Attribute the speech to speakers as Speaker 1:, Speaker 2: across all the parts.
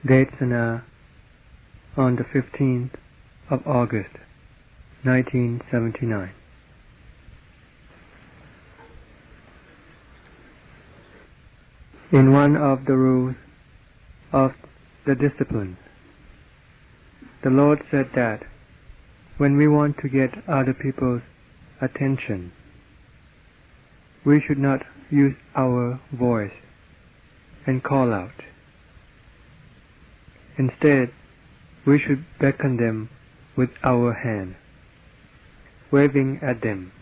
Speaker 1: Desana on the 15th of August, 1979. In one of the rules of the discipline, the Lord said that when we want to get other people's attention, we should not use our voice and call out. Instead, we should beckon them with our hand, waving at them.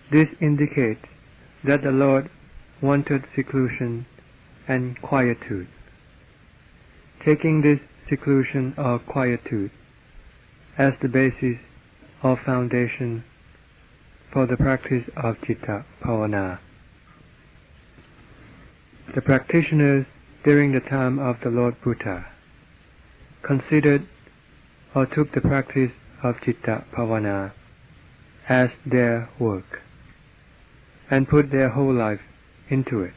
Speaker 1: This indicates that the Lord wanted seclusion and quietude. Taking this seclusion or quietude as the basis or foundation for the practice of citta bhavana. The practitioners during the time of the Lord Buddha considered or took the practice of citta bhavana as their work and put their whole life into it.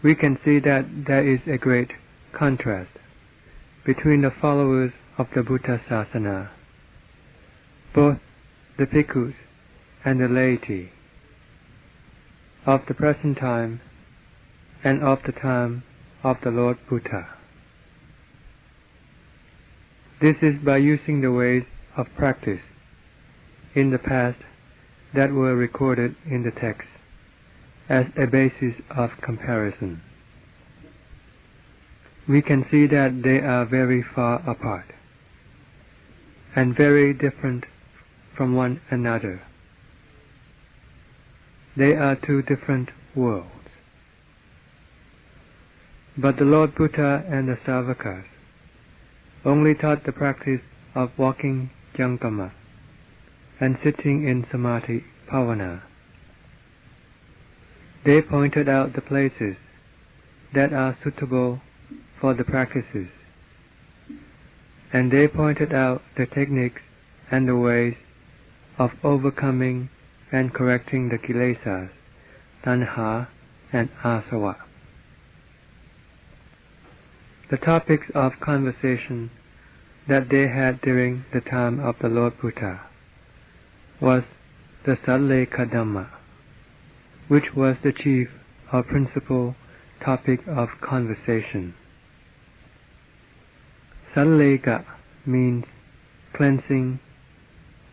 Speaker 1: We can see that there is a great contrast between the followers of the Buddha Sasana, both the bhikkhus and the laity, of the present time and of the time of the Lord Buddha. This is by using the ways of practice in the past that were recorded in the text as a basis of comparison. We can see that they are very far apart and very different from one another. They are two different worlds. But the Lord Buddha and the Savakas only taught the practice of walking jankama and sitting in samadhi bhavana. They pointed out the places that are suitable for the practices, and they pointed out the techniques and the ways of overcoming and correcting the kilesas, tanha and asava. The topics of conversation that they had during the time of the Lord Buddha was the Salleka Dhamma, which was the chief or principal topic of conversation. Salleka means cleansing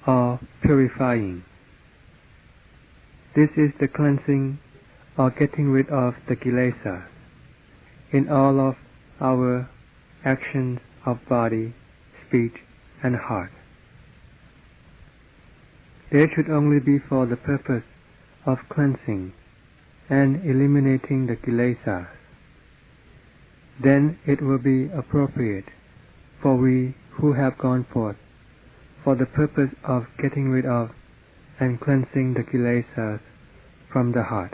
Speaker 1: or purifying. This is the cleansing or getting rid of the kilesas in all of our actions of body, speech, and heart. They should only be for the purpose of cleansing and eliminating the kilesas. Then it will be appropriate for we who have gone forth for the purpose of getting rid of and cleansing the kilesas from the heart,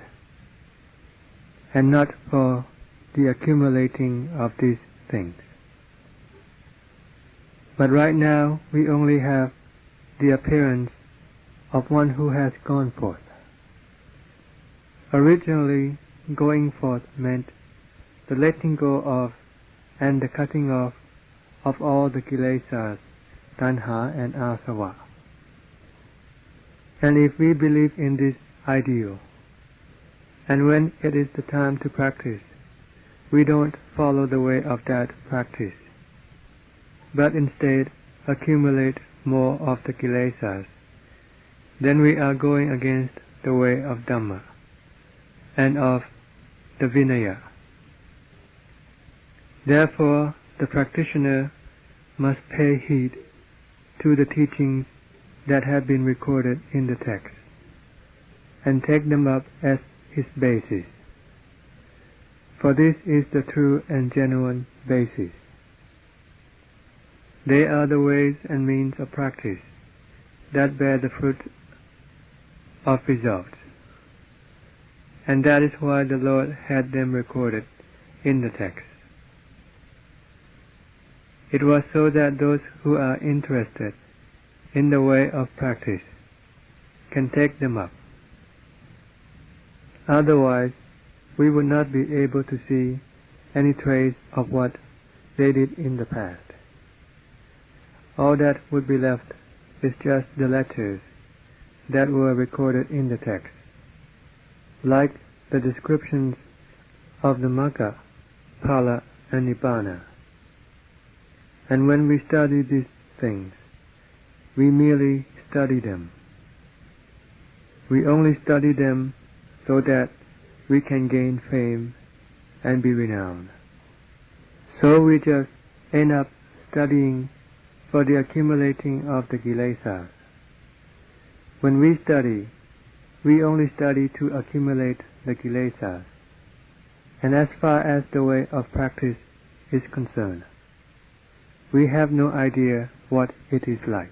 Speaker 1: and not for the accumulating of these things. But right now we only have the appearance of one who has gone forth. Originally, going forth meant the letting go of and the cutting off of all the kilesas, tanha and asava. And if we believe in this ideal, and when it is the time to practice, we don't follow the way of that practice, but instead accumulate more of the kilesas, then we are going against the way of Dhamma and of the Vinaya. Therefore, the practitioner must pay heed to the teachings that have been recorded in the text and take them up as his basis. For this is the true and genuine basis. They are the ways and means of practice that bear the fruit of results, and that is why the Lord had them recorded in the text. It was so that those who are interested in the way of practice can take them up. Otherwise, we would not be able to see any trace of what they did in the past. All that would be left is just the letters that were recorded in the text, like the descriptions of the Magga, Phala, and Nibbana. And when we study these things, we merely study them. We only study them so that we can gain fame and be renowned. So we just end up studying for the accumulating of the kilesas. When we study, we only study to accumulate the kilesas, and as far as the way of practice is concerned, we have no idea what it is like.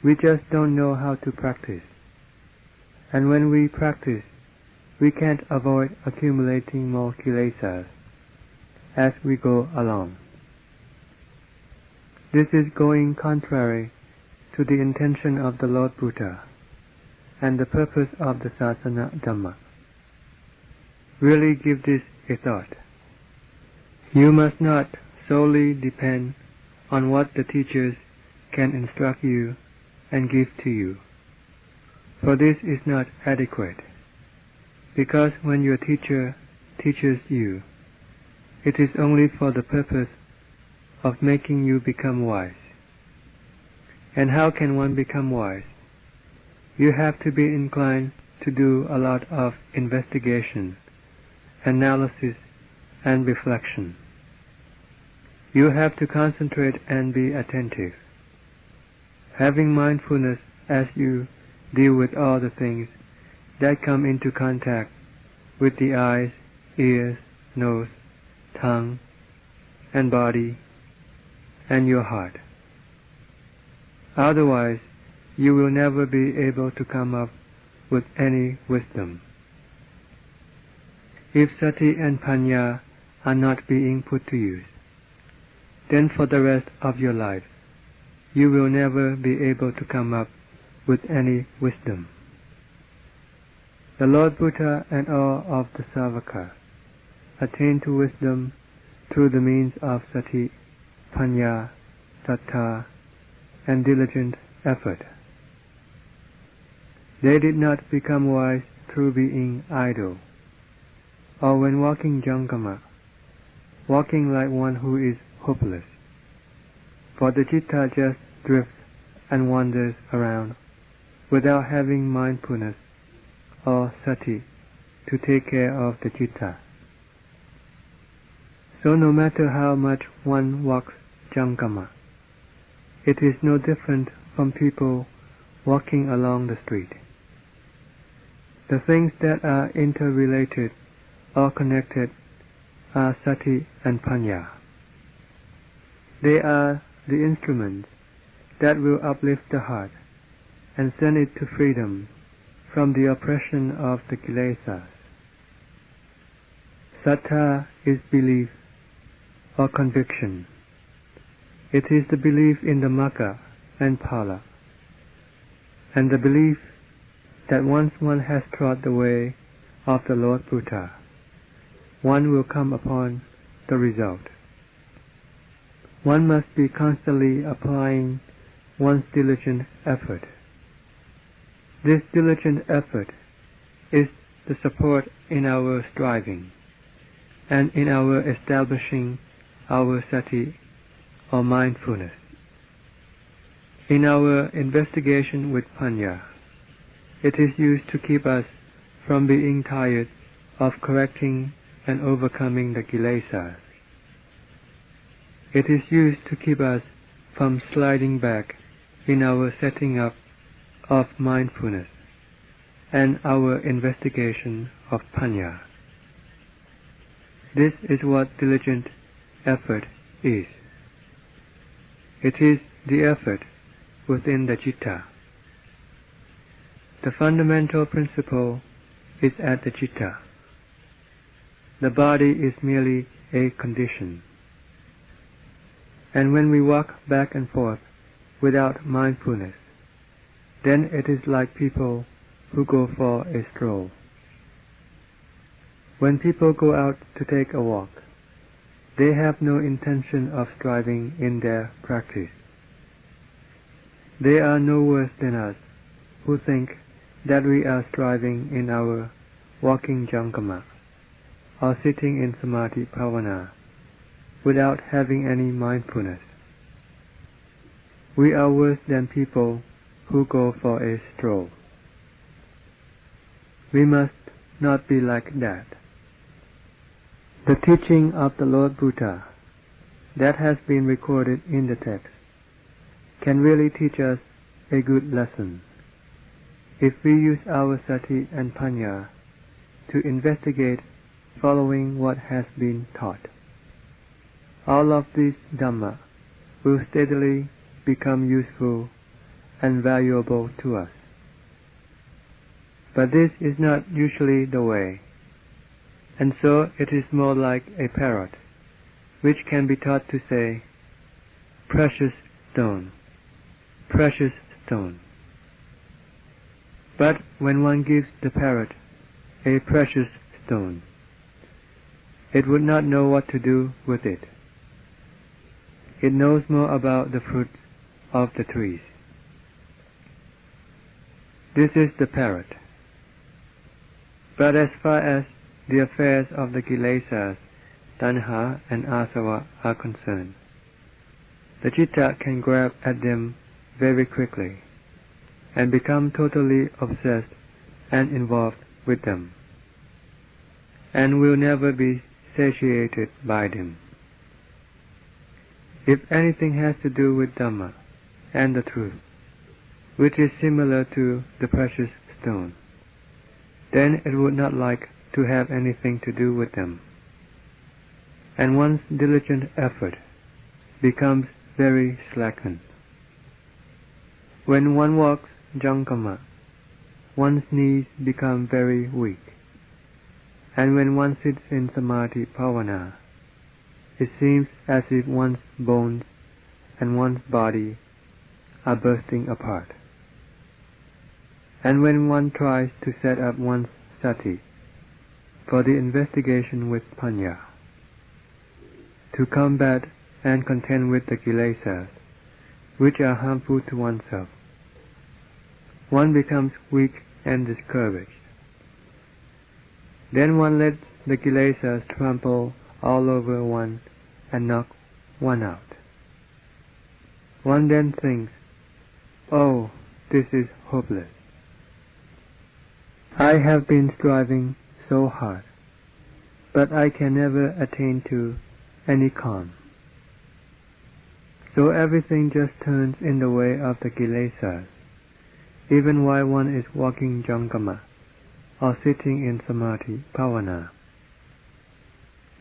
Speaker 1: We just don't know how to practice, and when we practice, we can't avoid accumulating more kilesas as we go along. This is going contrary to the intention of the Lord Buddha and the purpose of the Sasana Dhamma. Really give this a thought. You must not solely depend on what the teachers can instruct you and give to you, for this is not adequate, because when your teacher teaches you, it is only for the purpose of making you become wise. And how can one become wise? You have to be inclined to do a lot of investigation, analysis, and reflection. You have to concentrate and be attentive, having mindfulness as you deal with all the things that come into contact with the eyes, ears, nose, tongue, and body, and your heart. Otherwise, you will never be able to come up with any wisdom. If sati and panya are not being put to use, then for the rest of your life, you will never be able to come up with any wisdom. The Lord Buddha and all of the Savaka attain to wisdom through the means of sati, panya, sattha, and diligent effort. They did not become wise through being idle, or when walking jangama, walking like one who is hopeless, for the citta just drifts and wanders around without having mindfulness or sati to take care of the citta. So no matter how much one walks jangama, it is no different from people walking along the street. The things that are interrelated or connected are sati and panya. They are the instruments that will uplift the heart and send it to freedom from the oppression of the kilesas. Sattha is belief or conviction. It is the belief in the Magga and Phala, and the belief that once one has trod the way of the Lord Buddha, one will come upon the result. One must be constantly applying one's diligent effort. This diligent effort is the support in our striving and in our establishing our sati or mindfulness. In our investigation with panya, it is used to keep us from being tired of correcting and overcoming the kilesas. It is used to keep us from sliding back in our setting up of mindfulness and our investigation of panya. This is what diligent effort is. It is the effort within the citta. The fundamental principle is at the citta. The body is merely a condition. And when we walk back and forth without mindfulness, then it is like people who go for a stroll. When people go out to take a walk, they have no intention of striving in their practice. They are no worse than us, who think that we are striving in our walking jankama, or sitting in samadhi bhavana, without having any mindfulness. We are worse than people who go for a stroll. We must not be like that. The teaching of the Lord Buddha that has been recorded in the text can really teach us a good lesson if we use our sati and panya to investigate following what has been taught. All of these Dhamma will steadily become useful and valuable to us. But this is not usually the way, and so it is more like a parrot, which can be taught to say, "Precious stone, precious stone." But when one gives the parrot a precious stone, it would not know what to do with it. It knows more about the fruits of the trees. This is the parrot. But as far as the affairs of the kilesas, tanha and asava are concerned, the citta can grab at them very quickly and become totally obsessed and involved with them, and will never be satiated by them. If anything has to do with Dhamma and the truth, which is similar to the precious stone, then it would not like to have anything to do with them, and one's diligent effort becomes very slackened. When one walks jankama, one's knees become very weak, and when one sits in samadhi bhavana, it seems as if one's bones and one's body are bursting apart. And when one tries to set up one's sati for the investigation with panya, to combat and contend with the kilesas, which are harmful to oneself, one becomes weak and discouraged. Then one lets the kilesas trample all over one and knock one out. One then thinks, "Oh, this is hopeless. I have been striving so hard, but I can never attain to any calm." So everything just turns in the way of the kilesas, even while one is walking jankama or sitting in samadhi bhavana.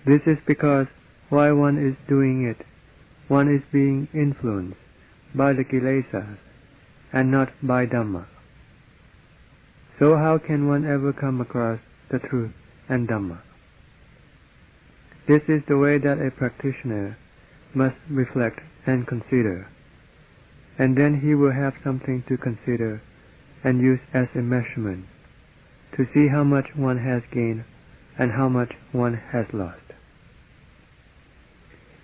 Speaker 1: This is because while one is doing it, one is being influenced by the kilesas and not by Dhamma. So how can one ever come across the truth and Dhamma? This is the way that a practitioner must reflect and consider, and then he will have something to consider and use as a measurement to see how much one has gained and how much one has lost.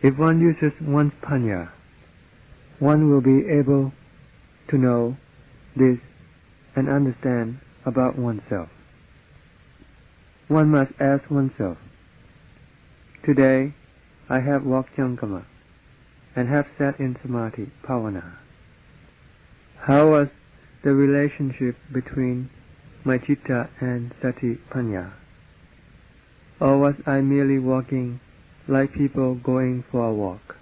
Speaker 1: If one uses one's panya, one will be able to know this and understand about oneself. One must ask oneself, "Today I have walked jankama and have sat in samadhi bhavana. How was the relationship between my citta and sati panya? Or was I merely walking like people going for a walk,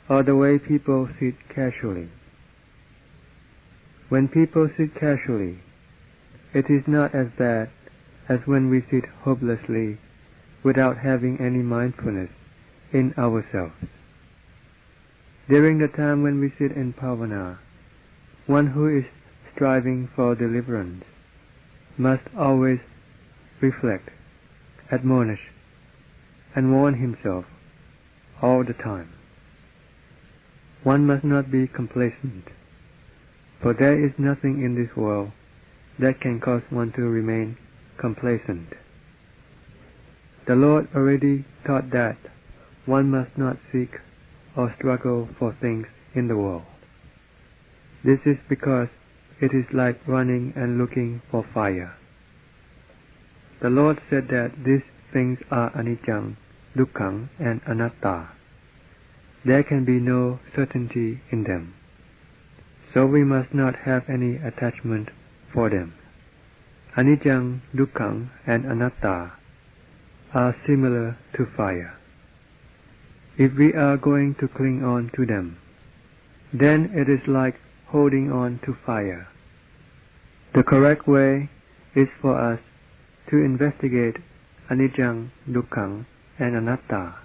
Speaker 1: or the way people sit casually? When people sit casually, it is not as bad as when we sit hopelessly without having any mindfulness in ourselves. During the time when we sit in bhavana, one who is striving for deliverance must always reflect, admonish, and warn himself all the time. One must not be complacent, for there is nothing in this world that can cause one to remain complacent. The Lord already taught that one must not seek or struggle for things in the world. This is because it is like running and looking for fire. The Lord said that these things are anicca, dukkha, and anatta. There can be no certainty in them, so we must not have any attachment for them. Anicca, dukkha, and anatta are similar to fire. If we are going to cling on to them, then it is like holding on to fire. The correct way is for us to investigate anicca, dukkha, and anatta.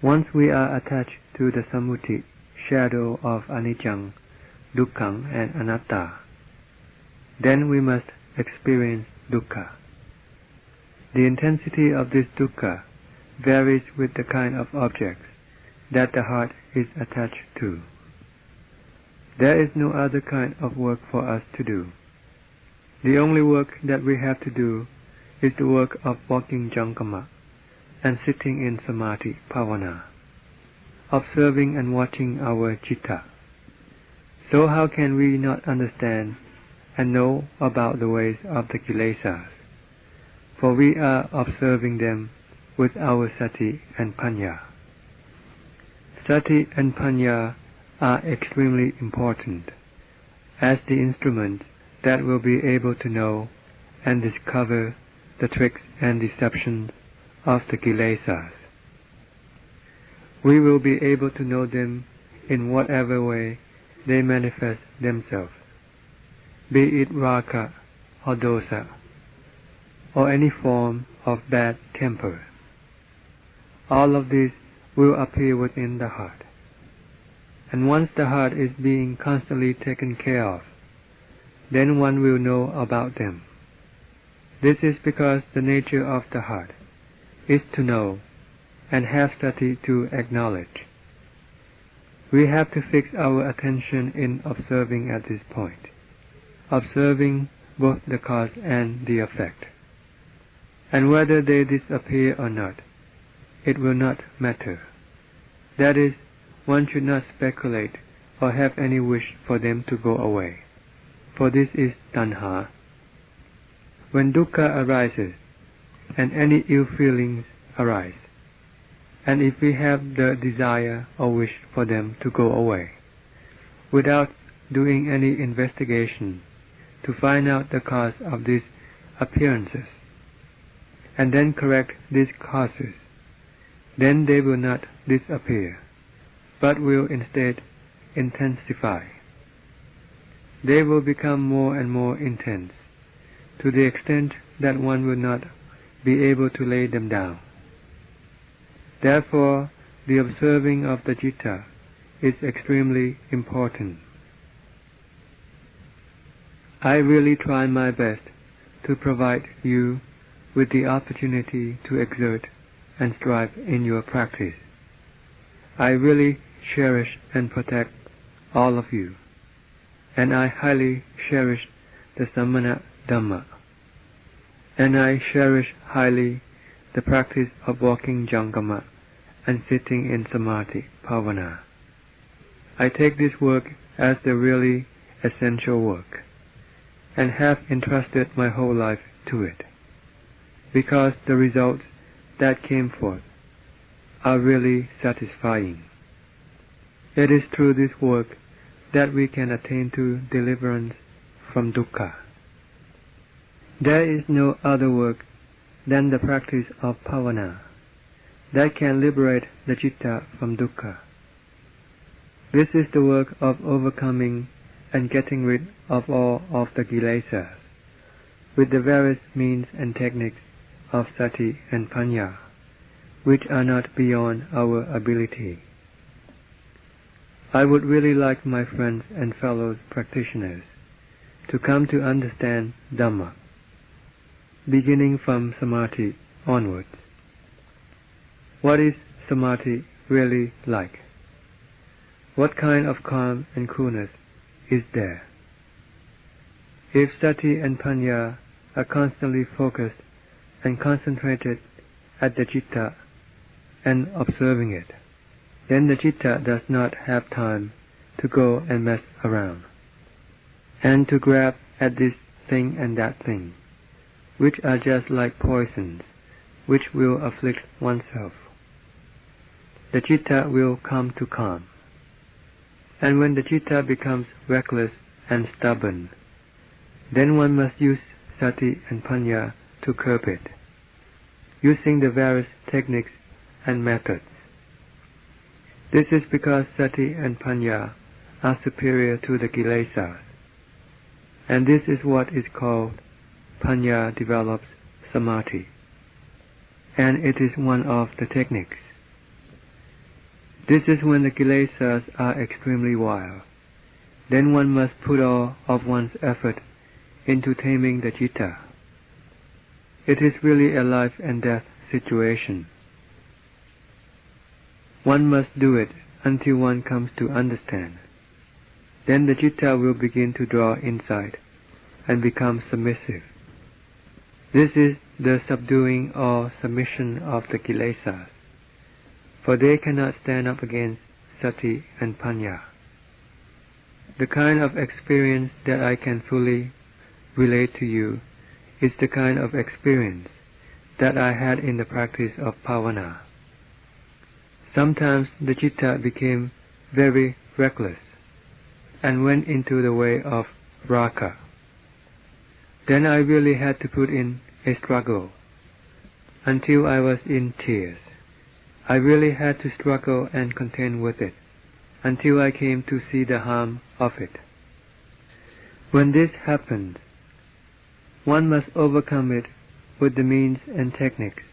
Speaker 1: Once we are attached to the samuti, shadow of anicca, dukkha, and anatta, then we must experience dukkha. The intensity of this dukkha varies with the kind of objects that the heart is attached to. There is no other kind of work for us to do. The only work that we have to do is the work of walking jankama and sitting in samadhi bhavana, observing and watching our citta. So how can we not understand and know about the ways of the kilesas? For we are observing them with our sati and panya. Sati and panya are extremely important as the instruments that will be able to know and discover the tricks and deceptions of the kilesas. We will be able to know them in whatever way they manifest themselves, be it raga or dosa, or any form of bad temper. All of these will appear within the heart. And once the heart is being constantly taken care of, then one will know about them. This is because the nature of the heart is to know and have sati to acknowledge. We have to fix our attention in observing at this point, observing both the cause and the effect. And whether they disappear or not, it will not matter. That is, one should not speculate or have any wish for them to go away, for this is tanha. When dukkha arises, and any ill feelings arise, and if we have the desire or wish for them to go away, without doing any investigation to find out the cause of these appearances, and then correct these causes, then they will not disappear, but will instead intensify. They will become more and more intense, to the extent that one will not be able to lay them down. Therefore, the observing of the citta is extremely important. I really try my best to provide you with the opportunity to exert and strive in your practice. I really cherish and protect all of you, and I highly cherish the samana Dhamma, and I cherish highly the practice of walking jankama and sitting in samadhi bhavana. I take this work as the really essential work, and have entrusted my whole life to it, because the results that came forth are really satisfying. It is through this work that we can attain to deliverance from dukkha. There is no other work than the practice of bhavana that can liberate the citta from dukkha. This is the work of overcoming and getting rid of all of the kilesas with the various means and techniques of sati and panya, which are not beyond our ability. I would really like my friends and fellow practitioners to come to understand Dhamma, beginning from samadhi onwards. What is samadhi really like? What kind of calm and coolness is there? If sati and panya are constantly focused and concentrated at the citta and observing it, then the citta does not have time to go and mess around, and to grab at this thing and that thing, which are just like poisons, which will afflict oneself. The citta will come to calm. And when the citta becomes reckless and stubborn, then one must use sati and panya to curb it, using the various techniques and methods. This is because sati and panya are superior to the kilesas, and this is what is called panya develops samadhi, and it is one of the techniques. This is when the kilesas are extremely wild. Then one must put all of one's effort into taming the citta. It is really a life and death situation. One must do it until one comes to understand. Then the citta will begin to draw inside and become submissive. This is the subduing or submission of the kilesas, for they cannot stand up against sati and panya. The kind of experience that I can fully relate to you is the kind of experience that I had in the practice of bhavana. Sometimes the citta became very reckless and went into the way of raga. Then I really had to put in a struggle until I was in tears. I really had to struggle and contend with it until I came to see the harm of it. When this happens, one must overcome it with the means and techniques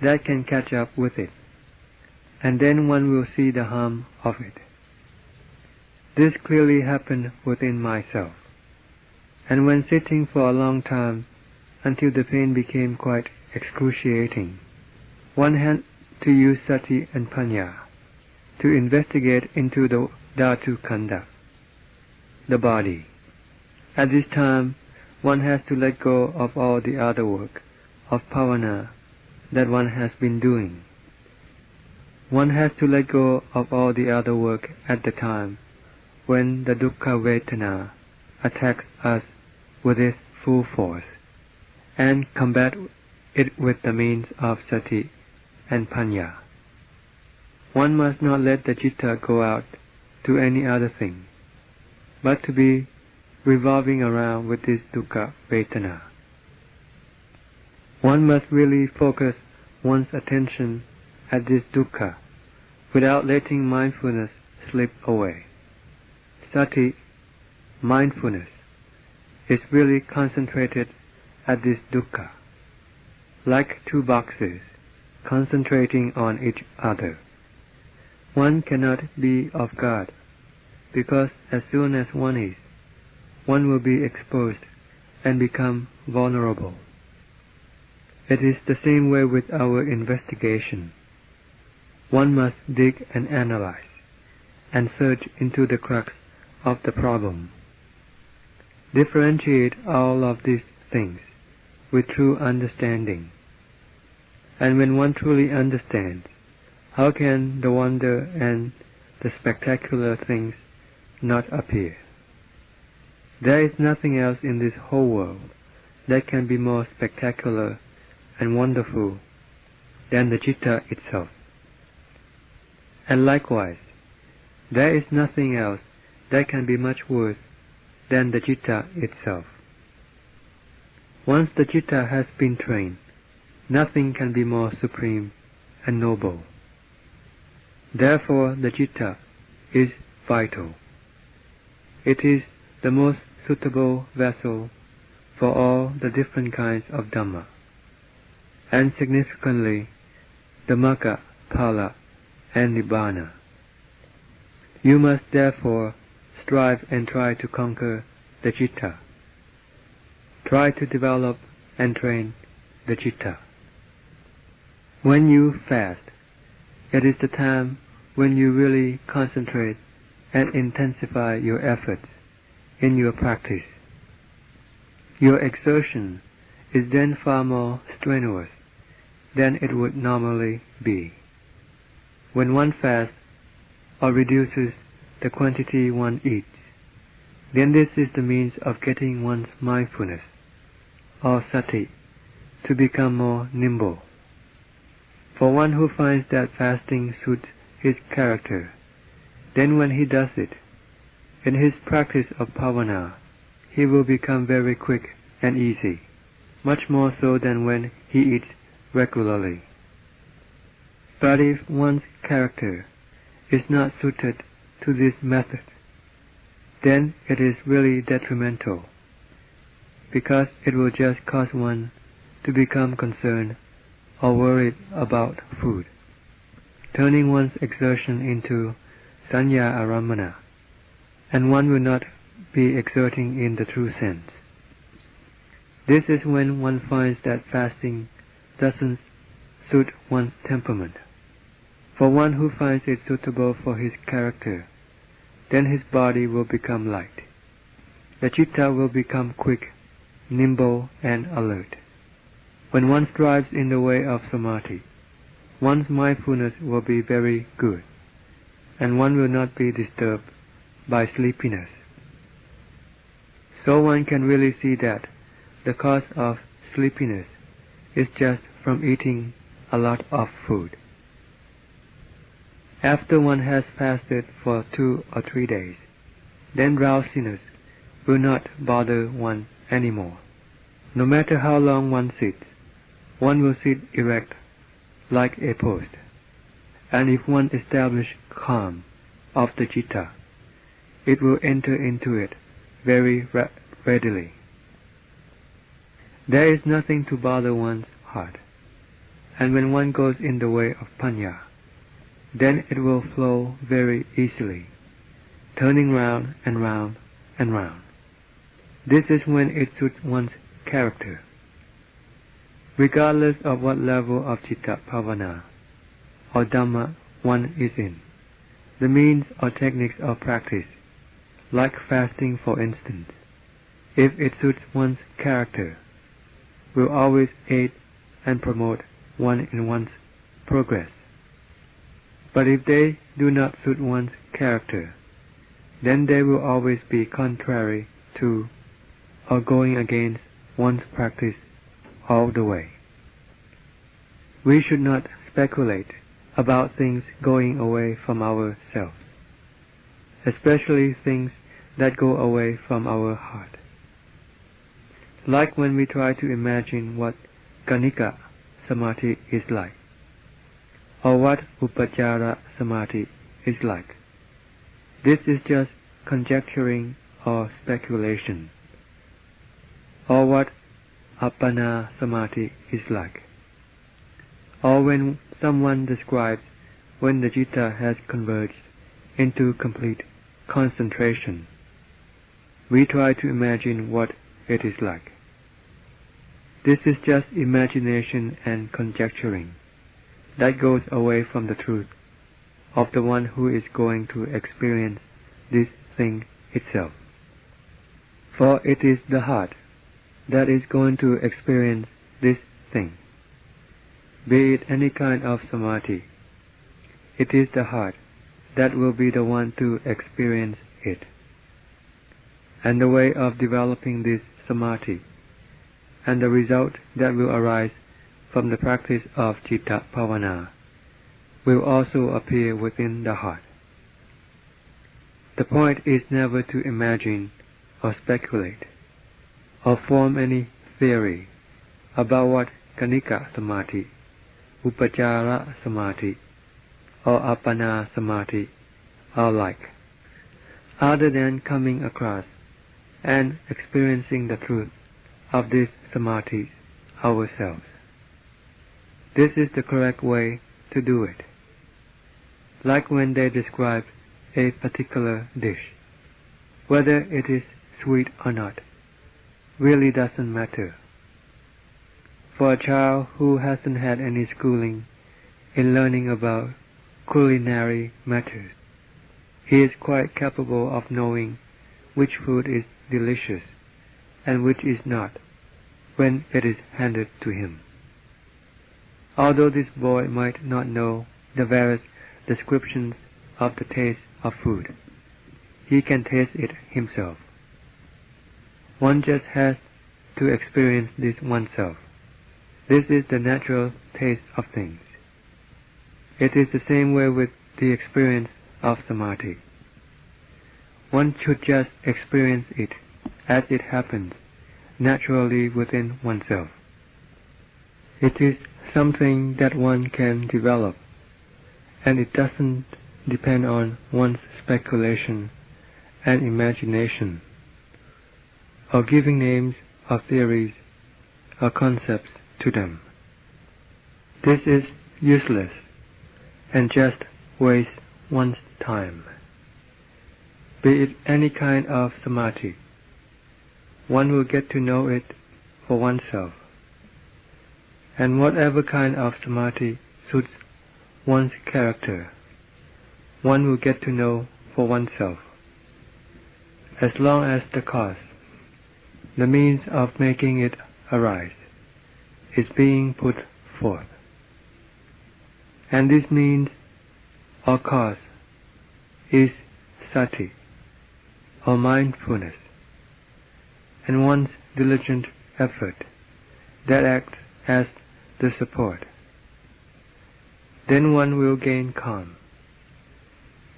Speaker 1: that can catch up with it, and then one will see the harm of it. This clearly happened within myself, and when sitting for a long time until the pain became quite excruciating, one had to use sati and panya to investigate into the dhatu khandha, the body. At this time, one has to let go of all the other work of bhavana that one has been doing. One has to let go of all the other work at the time when the dukkha vedana attacks us with its full force, and combat it with the means of sati and panya. One must not let the citta go out to any other thing, but to be revolving around with this dukkha vedana. One must really focus one's attention at this dukkha without letting mindfulness slip away. Sati, mindfulness, is really concentrated at this dukkha, like two boxes concentrating on each other. One cannot be off guard, because as soon as one is, one will be exposed and become vulnerable. It is the same way with our investigation. One must dig and analyze, and search into the crux of the problem. Differentiate all of these things with true understanding. And when one truly understands, how can the wonder and the spectacular things not appear? There is nothing else in this whole world that can be more spectacular and wonderful than the citta itself. And likewise, there is nothing else that can be much worse than the citta itself. Once the citta has been trained, nothing can be more supreme and noble. Therefore, the citta is vital. It is the most suitable vessel for all the different kinds of Dhamma, and significantly, the Magga, Phala, and Nibbana. You must therefore strive and try to conquer the citta. Try to develop and train the citta. When you fast, it is the time when you really concentrate and intensify your efforts in your practice. Your exertion is then far more strenuous than it would normally be. When one fasts or reduces the quantity one eats, then this is the means of getting one's mindfulness, or sati, to become more nimble. For one who finds that fasting suits his character, then when he does it, in his practice of bhavana, he will become very quick and easy, much more so than when he eats regularly. But if one's character is not suited to this method, then it is really detrimental, because it will just cause one to become concerned or worried about food, turning one's exertion into sanya aramana, and one will not be exerting in the true sense. This is when one finds that fasting doesn't suit one's temperament. For one who finds it suitable for his character, then his body will become light. The citta will become quick, nimble, and alert. When one strives in the way of samadhi, one's mindfulness will be very good, and one will not be disturbed by sleepiness. So one can really see that the cause of sleepiness is just from eating a lot of food. After one has fasted for 2 or 3 days, then drowsiness will not bother one anymore. No matter how long one sits, one will sit erect like a post, and if one establishes calm of the citta, it will enter into it very readily. There is nothing to bother one's heart, and when one goes in the way of panya, then it will flow very easily, turning round and round and round. This is when it suits one's character. Regardless of what level of citta bhavana or Dhamma one is in, the means or techniques of practice, like fasting for instance, if it suits one's character, will always aid and promote one in one's progress. But if they do not suit one's character, then they will always be contrary to or going against one's practice all the way. We should not speculate about things going away from ourselves, especially things that go away from our heart. Like when we try to imagine what Kanika samadhi is like, or what upachara samadhi is like. This is just conjecturing or speculation. Or what appana samadhi is like. Or when someone describes when the citta has converged into complete concentration, we try to imagine what it is like. This is just imagination and conjecturing that goes away from the truth of the one who is going to experience this thing itself. For it is the heart that is going to experience this thing. Be it any kind of samadhi, it is the heart that will be the one to experience it. And the way of developing this samadhi, and the result that will arise from the practice of citta bhavana, will also appear within the heart. The point is never to imagine or speculate, or form any theory about what kanika samadhi, upachara samadhi, or appana samadhi are like, other than coming across and experiencing the truth of these samadhis ourselves. This is the correct way to do it. Like when they describe a particular dish, whether it is sweet or not, really doesn't matter. For a child who hasn't had any schooling in learning about culinary matters, he is quite capable of knowing which food is delicious and which is not, when it is handed to him. Although this boy might not know the various descriptions of the taste of food, he can taste it himself. One just has to experience this oneself. This is the natural taste of things. It is the same way with the experience of samadhi. One should just experience it as it happens naturally within oneself. It is something that one can develop, and it doesn't depend on one's speculation and imagination, or giving names or theories or concepts to them. This is useless and just wastes one's time. Be it any kind of samadhi, one will get to know it for oneself. And whatever kind of samadhi suits one's character, one will get to know for oneself, as long as the cause, the means of making it arise, is being put forth. And this means or cause is sati, or mindfulness, and one's diligent effort that acts as the support. Then one will gain calm.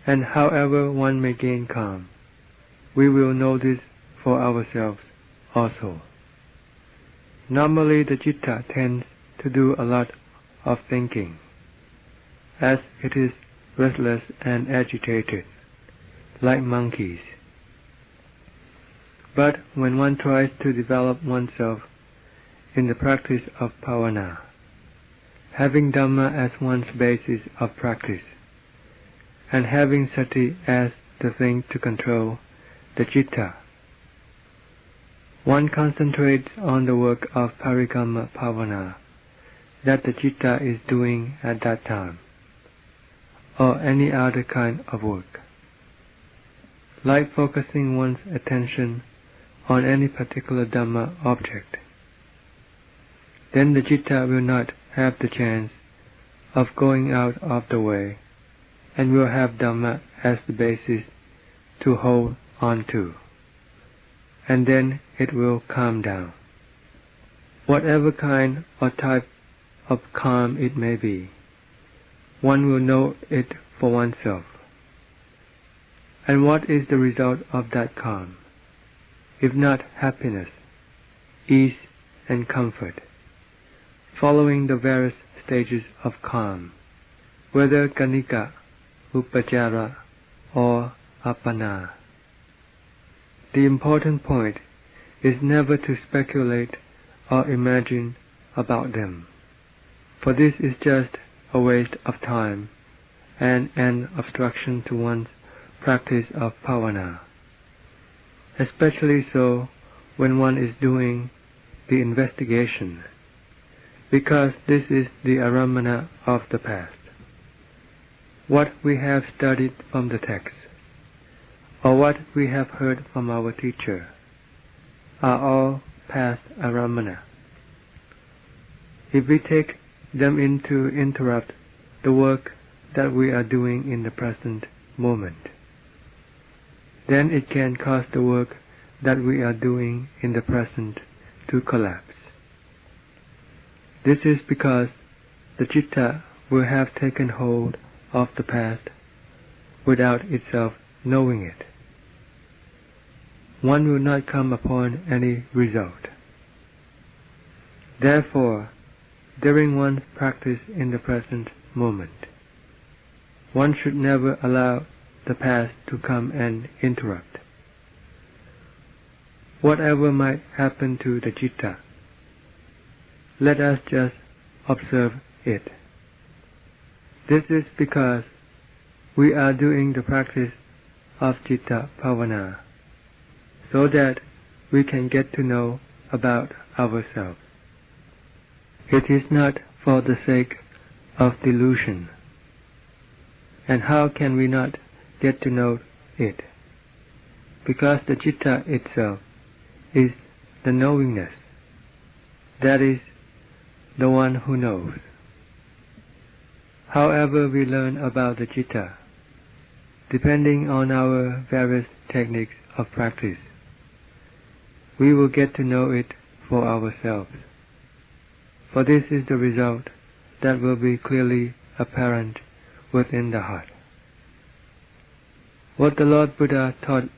Speaker 1: And however one may gain calm, we will know this for ourselves also. Normally the citta tends to do a lot of thinking, as it is restless and agitated, like monkeys. But when one tries to develop oneself in the practice of bhavana, having Dhamma as one's basis of practice, and having sati as the thing to control the citta, one concentrates on the work of parikamma bhavana that the citta is doing at that time, or any other kind of work, like focusing one's attention on any particular Dhamma object. Then the citta will not have the chance of going out of the way, and will have Dhamma as the basis to hold on to, and then it will calm down. Whatever kind or type of calm it may be, one will know it for oneself. And what is the result of that calm, if not happiness, ease, and comfort, following the various stages of calm, whether kanika, upajjara, or appana? The important point is never to speculate or imagine about them, for this is just a waste of time and an obstruction to one's practice of bhavana, especially so when one is doing the investigation, because this is the aramana of the past. What we have studied from the text, or what we have heard from our teacher, are all past aramana. If we take them in to interrupt the work that we are doing in the present moment, then it can cause the work that we are doing in the present to collapse. This is because the citta will have taken hold of the past without itself knowing it. One will not come upon any result. Therefore, during one's practice in the present moment, one should never allow the past to come and interrupt. Whatever might happen to the citta, let us just observe it. This is because we are doing the practice of citta bhavana, so that we can get to know about ourselves. It is not for the sake of delusion. And how can we not get to know it? Because the citta itself is the knowingness. that is, the one who knows. However we learn about the citta, depending on our various techniques of practice, we will get to know it for ourselves. For this is the result that will be clearly apparent within the heart. What the Lord Buddha taught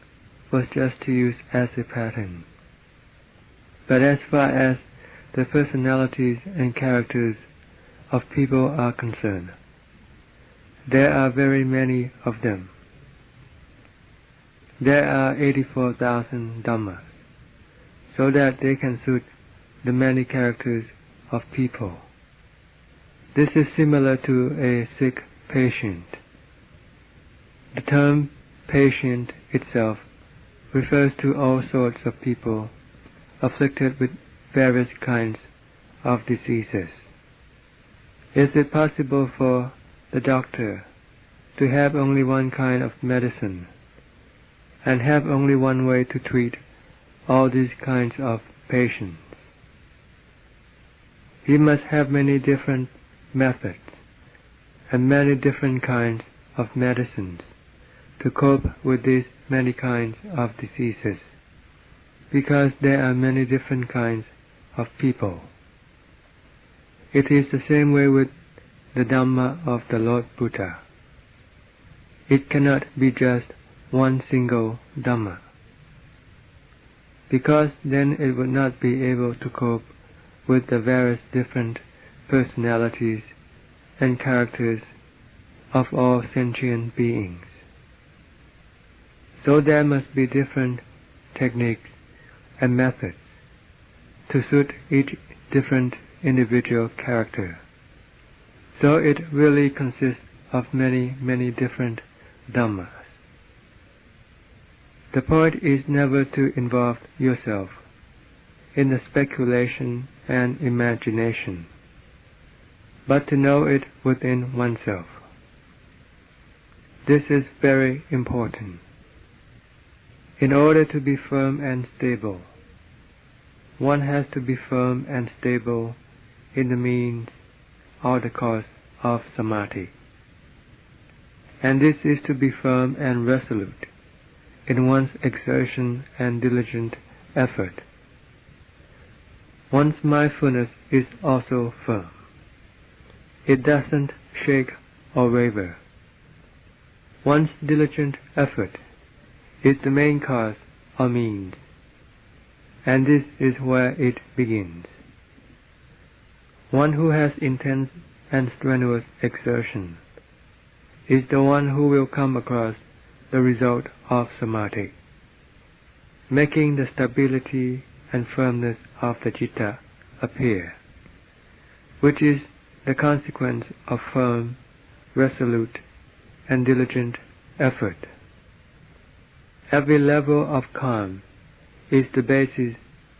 Speaker 1: was just to use as a pattern. But as far as the personalities and characters of people are concerned, there are very many of them. There are 84,000 Dhammas, so that they can suit the many characters of people. This is similar to a sick patient. The term patient itself refers to all sorts of people afflicted with various kinds of diseases. Is it possible for the doctor to have only one kind of medicine and have only one way to treat all these kinds of patients? He must have many different methods and many different kinds of medicines to cope with these many kinds of diseases, because there are many different kinds of people. It is the same way with the Dhamma of the Lord Buddha. It cannot be just one single Dhamma, because then it would not be able to cope with the various different personalities and characters of all sentient beings. So there must be different techniques and methods to suit each different individual character. So it really consists of many, many different Dhammas. The point is never to involve yourself in the speculation and imagination, but to know it within oneself. This is very important. In order to be firm and stable, one has to be firm and stable in the means or the cause of samadhi. And this is to be firm and resolute in one's exertion and diligent effort. One's mindfulness is also firm. It doesn't shake or waver. One's diligent effort is the main cause or means, and this is where it begins. One who has intense and strenuous exertion is the one who will come across the result of samadhi, making the stability and firmness of the citta appear, which is the consequence of firm, resolute, and diligent effort. Every level of calm is the basis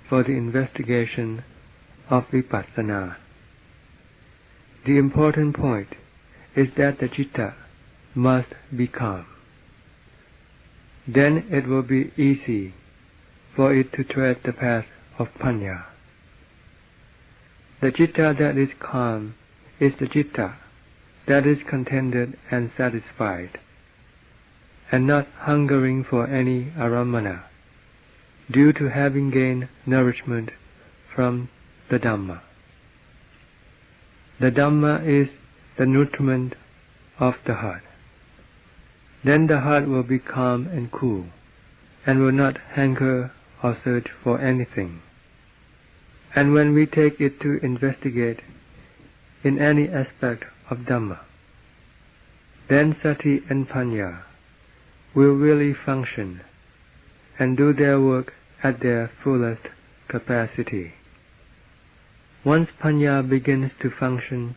Speaker 1: for the investigation of vipassana. The important point is that the citta must be calm. Then it will be easy for it to tread the path of panya. The citta that is calm is the citta that is contented and satisfied, and not hungering for any aramana, due to having gained nourishment from the Dhamma. The Dhamma is the nutriment of the heart. Then the heart will be calm and cool, and will not hanker or search for anything. And when we take it to investigate in any aspect of Dhamma, then sati and panya will really function and do their work at their fullest capacity. Once panya begins to function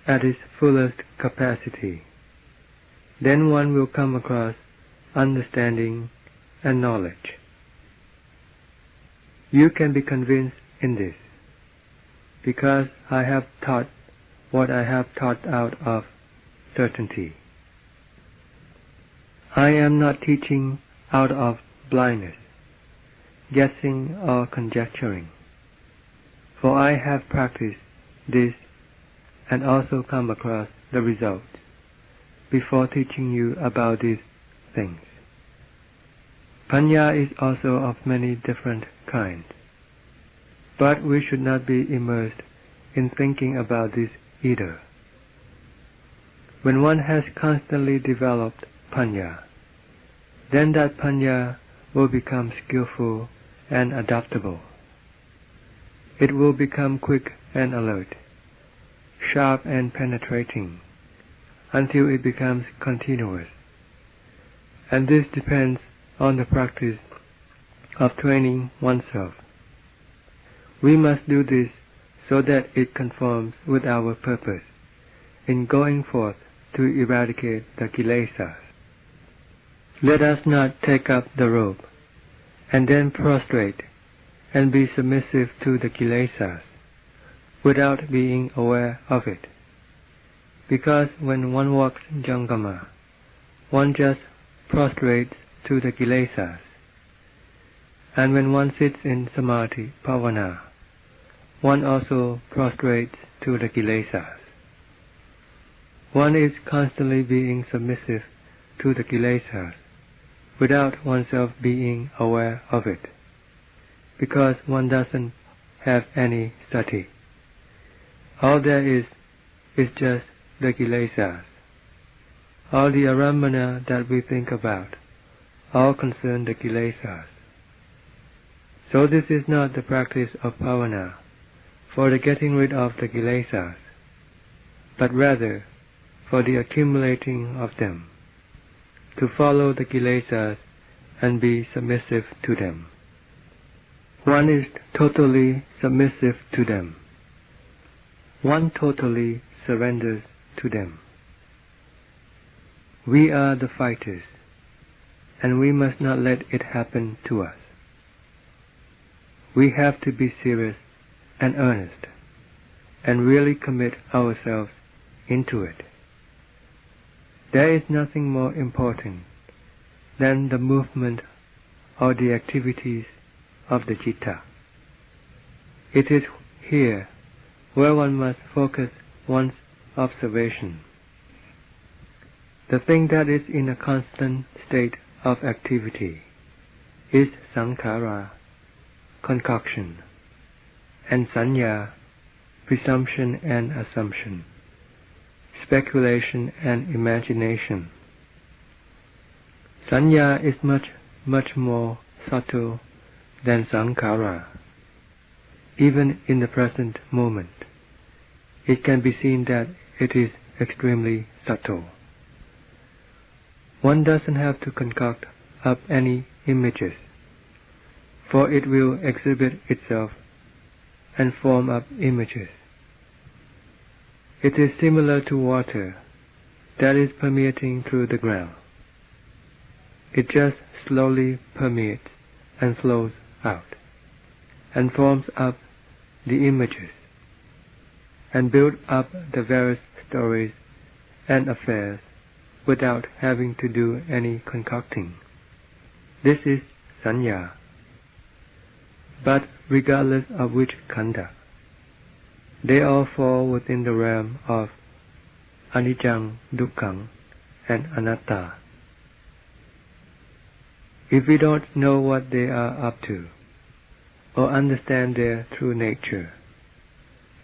Speaker 1: at its fullest capacity, then one will come across understanding and knowledge. You can be convinced in this, because I have taught what I have taught out of certainty. I am not teaching out of blindness, guessing or conjecturing. for I have practiced this and also come across the results before teaching you about these things. Panya is also of many different kinds, but we should not be immersed in thinking about this either. When one has constantly developed Panya, then that Panya will become skillful and adaptable. It will become quick and alert, sharp and penetrating, until it becomes continuous. And this depends on the practice of training oneself. We must do this so that it conforms with our purpose in going forth to eradicate the kilesas. Let us not take up the rope and then prostrate and be submissive to the kilesas without being aware of it. Because when one walks jangama, one just prostrates to the kilesas, and when one sits in samadhi bhavana, one also prostrates to the kilesas. One is constantly being submissive to the kilesas without oneself being aware of it, because one doesn't have any sati. All there is just the kilesas. All the arambhana that we think about all concern the kilesas. So this is not the practice of bhavana for the getting rid of the kilesas, but rather for the accumulating of them, to follow the kilesas and be submissive to them. One is totally submissive to them. One totally surrenders to them. We are the fighters, and we must not let it happen to us. We have to be serious and earnest, and really commit ourselves into it. There is nothing more important than the movement or the activities of the citta. It is here where one must focus one's observation. The thing that is in a constant state of activity is sankhara, concoction, and sanya, presumption and assumption, speculation and imagination. Sanya is much more subtle than sankhara. Even in the present moment, it can be seen that it is extremely subtle. One doesn't have to concoct up any images, for it will exhibit itself and form up images. It is similar to water that is permeating through the ground. It just slowly permeates and flows out, and forms up the images, and builds up the various stories and affairs without having to do any concocting. This is sanya. But regardless of which khandha, they all fall within the realm of anicca, dukkha, and anatta. If we don't know what they are up to, or understand their true nature,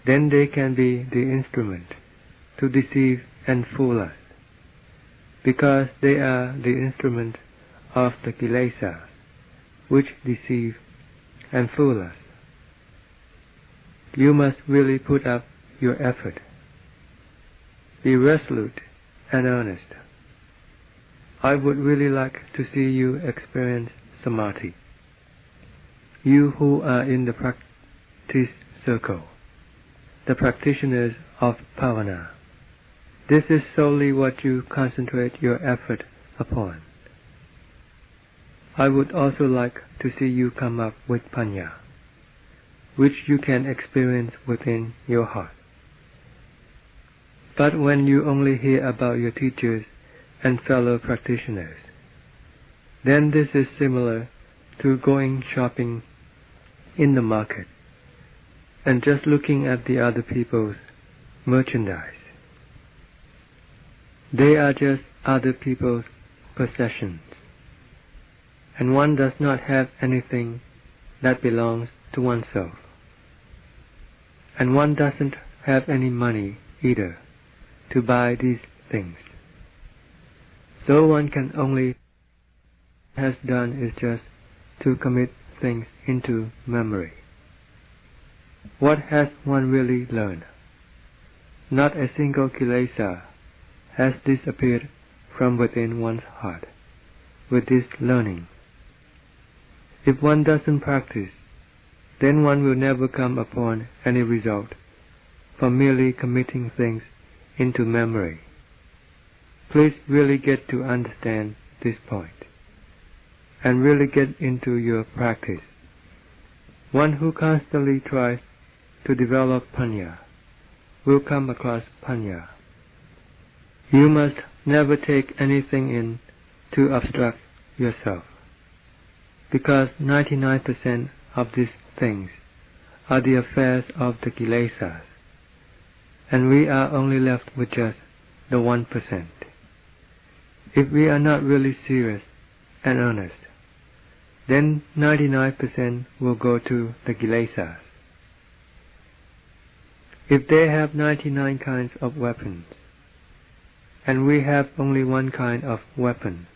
Speaker 1: then they can be the instrument to deceive and fool us, because they are the instrument of the kilesas, which deceive and fool us. You must really put up your effort. Be resolute and earnest. I would really like to see you experience samadhi. You who are in the practice circle, the practitioners of bhavana, this is solely what you concentrate your effort upon. I would also like to see you come up with panya, which you can experience within your heart. But when you only hear about your teachers and fellow practitioners, then this is similar to going shopping in the market and just looking at the other people's merchandise. They are just other people's possessions, and one does not have anything that belongs to oneself, and one doesn't have any money either to buy these things. So one can only has done is just to commit things into memory. What has one really learned? Not a single kilesa has disappeared from within one's heart with this learning. If one doesn't practice, then one will never come upon any result from merely committing things into memory. Please really get to understand this point, and really get into your practice. One who constantly tries to develop panya will come across panya. You must never take anything in to obstruct yourself, because 99% of these things are the affairs of the kilesas, and we are only left with just the 1%. If we are not really serious and earnest, then 99% will go to the kilesas. If they have 99 kinds of weapons, and we have only one kind of weapon,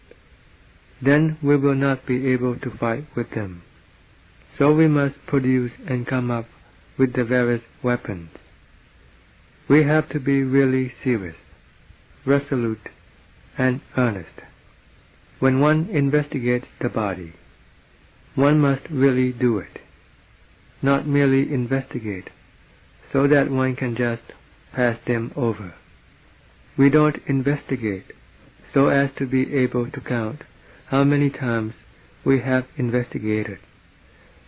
Speaker 1: then we will not be able to fight with them. So we must produce and come up with the various weapons. We have to be really serious, resolute, and earnest. When one investigates the body, one must really do it, not merely investigate so that one can just pass them over. We don't investigate so as to be able to count how many times we have investigated,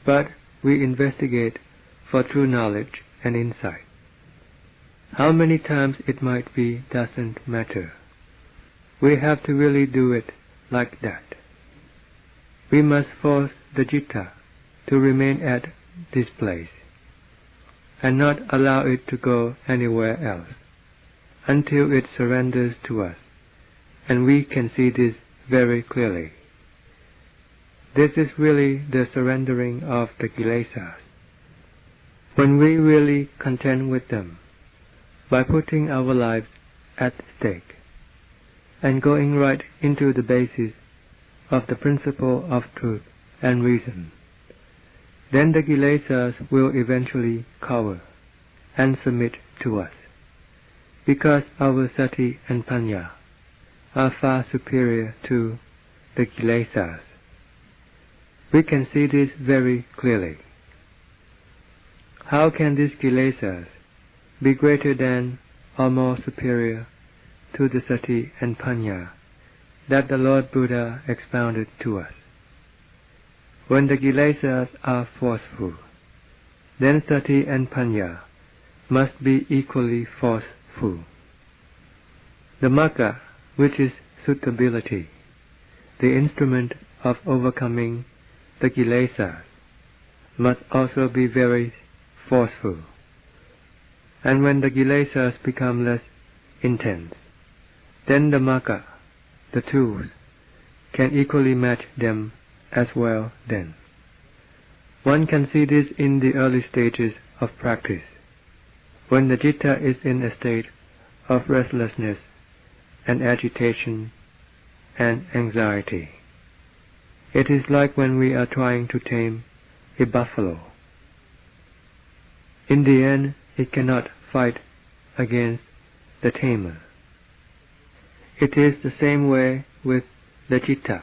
Speaker 1: but we investigate for true knowledge and insight. How many times it might be doesn't matter. We have to really do it like that. We must force the citta to remain at this place, and not allow it to go anywhere else, until it surrenders to us, and we can see this very clearly. This is really the surrendering of the kilesas. When we really contend with them, by putting our lives at stake, and going right into the basis of the principle of truth and reason, then the kilesas will eventually cower and submit to us, because our sati and panya are far superior to the kilesas. We can see this very clearly. How can these kilesas be greater than or more superior to the sati and panya that the Lord Buddha expounded to us? When the kilesas are forceful, then sati and panya must be equally forceful. The magga, which is suitability, the instrument of overcoming the kilesas, must also be very forceful. And when the kilesas become less intense, then the magga, the tools, can equally match them as well then. One can see this in the early stages of practice, when the citta is in a state of restlessness and agitation and anxiety. It is like when we are trying to tame a buffalo. In the end, it cannot fight against the tamer. It is the same way with the citta.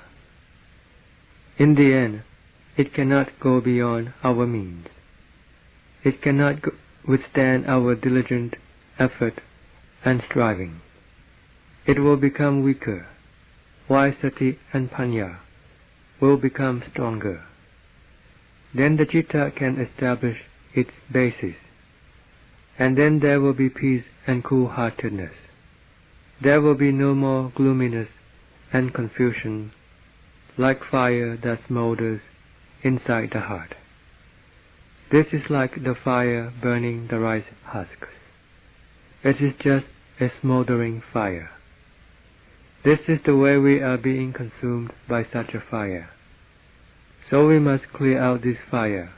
Speaker 1: In the end, it cannot go beyond our means. It cannot withstand our diligent effort and striving. It will become weaker, while sati and panya will become stronger. Then the citta can establish its basis, and then there will be peace and cool-heartedness. There will be no more gloominess and confusion, like fire that smolders inside the heart. This is like the fire burning the rice husks. It is just a smoldering fire. This is the way we are being consumed by such a fire. So we must clear out this fire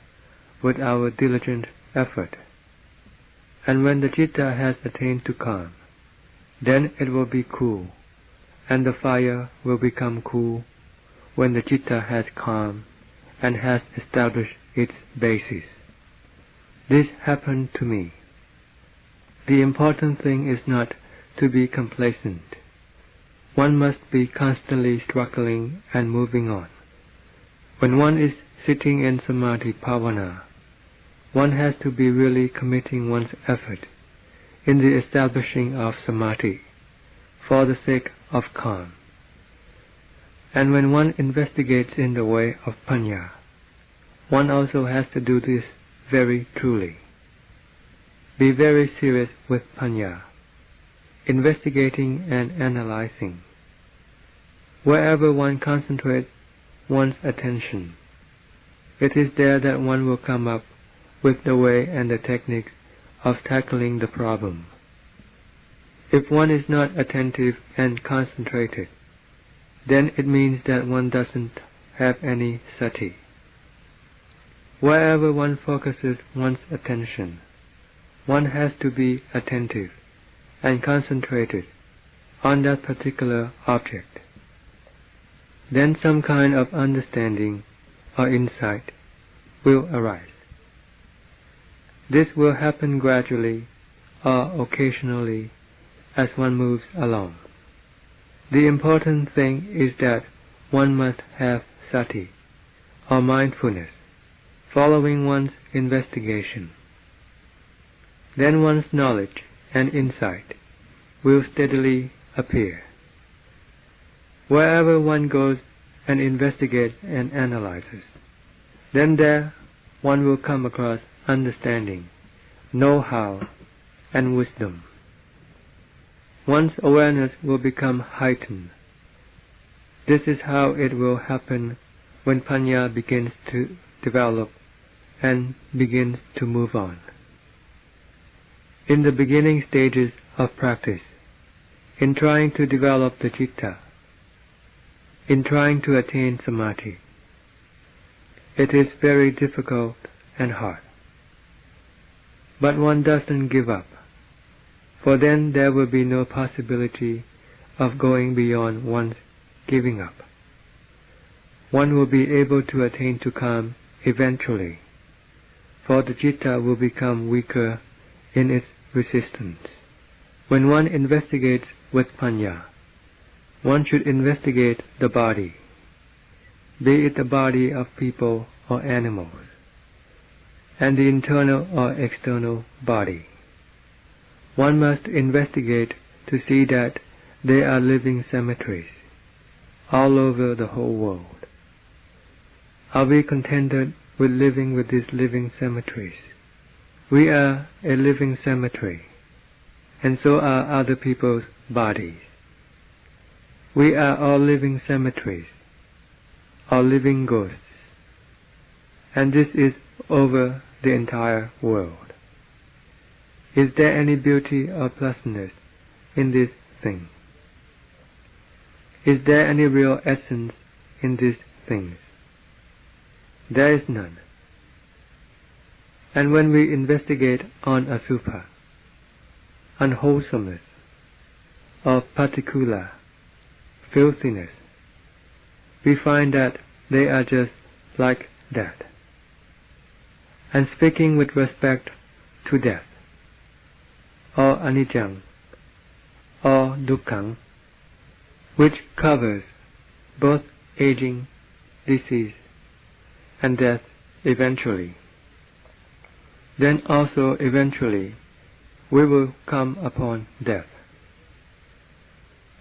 Speaker 1: with our diligent effort. And when the citta has attained to calm, then it will be cool, and the fire will become cool when the citta has calmed and has established its basis. This happened to me. The important thing is not to be complacent. One must be constantly struggling and moving on. When one is sitting in samadhi bhavana, one has to be really committing one's effort in the establishing of samadhi for the sake of calm. And when one investigates in the way of panya, one also has to do this very truly. Be very serious with panya, investigating and analyzing. Wherever one concentrates one's attention, it is there that one will come up with the way and the technique of tackling the problem. If one is not attentive and concentrated, then it means that one doesn't have any sati. Wherever one focuses one's attention, one has to be attentive and concentrated on that particular object. Then some kind of understanding or insight will arise. This will happen gradually or occasionally as one moves along. The important thing is that one must have sati, or mindfulness, following one's investigation. Then one's knowledge and insight will steadily appear. Wherever one goes and investigates and analyzes, then there one will come across understanding, know-how, and wisdom. One's awareness will become heightened. This is how it will happen when panya begins to develop and begins to move on. In the beginning stages of practice, in trying to develop the citta, in trying to attain samadhi, it is very difficult and hard. But one doesn't give up, for then there will be no possibility of going beyond one's giving up. One will be able to attain to calm eventually, for the citta will become weaker in its resistance. When one investigates with panya, one should investigate the body, be it the body of people or animals, and the internal or external body. One must investigate to see that they are living cemeteries all over the whole world. Are we contented with living with these living cemeteries? We are a living cemetery, and so are other people's bodies. We are all living cemeteries, or living ghosts, and this is over the entire world. Is there any beauty or pleasantness in this thing? Is there any real essence in these things? There is none. And when we investigate on asubha, unwholesomeness, or particular filthiness, we find that they are just like that. And speaking with respect to death, or anicca, or dukkha, which covers both aging, disease, and death eventually, then also eventually we will come upon death.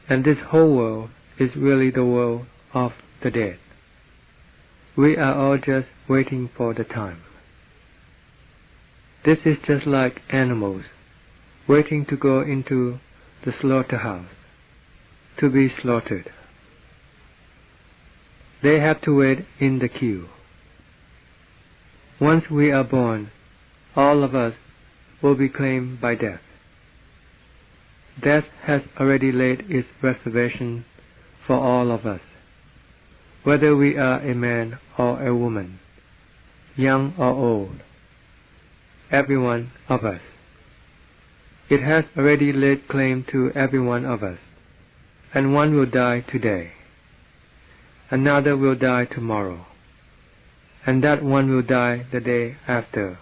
Speaker 1: And this whole world is really the world of the dead. We are all just waiting for the time. This is just like animals waiting to go into the slaughterhouse to be slaughtered. They have to wait in the queue. Once we are born, all of us will be claimed by death. Death has already laid its reservation for all of us, whether we are a man or a woman, young or old, every one of us. It has already laid claim to every one of us, and one will die today, another will die tomorrow, and that one will die the day after,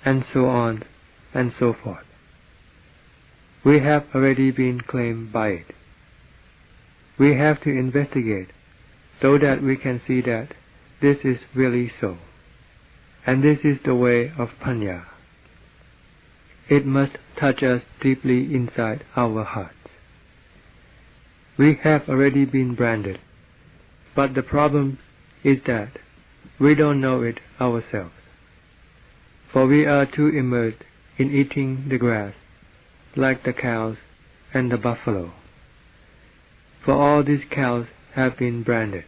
Speaker 1: and so on and so forth. We have already been claimed by it. We have to investigate so that we can see that this is really so, and this is the way of Panya. It must touch us deeply inside our hearts. We have already been branded, but the problem is that we don't know it ourselves, for we are too immersed in eating the grass, like the cows and the buffalo. For all these cows have been branded.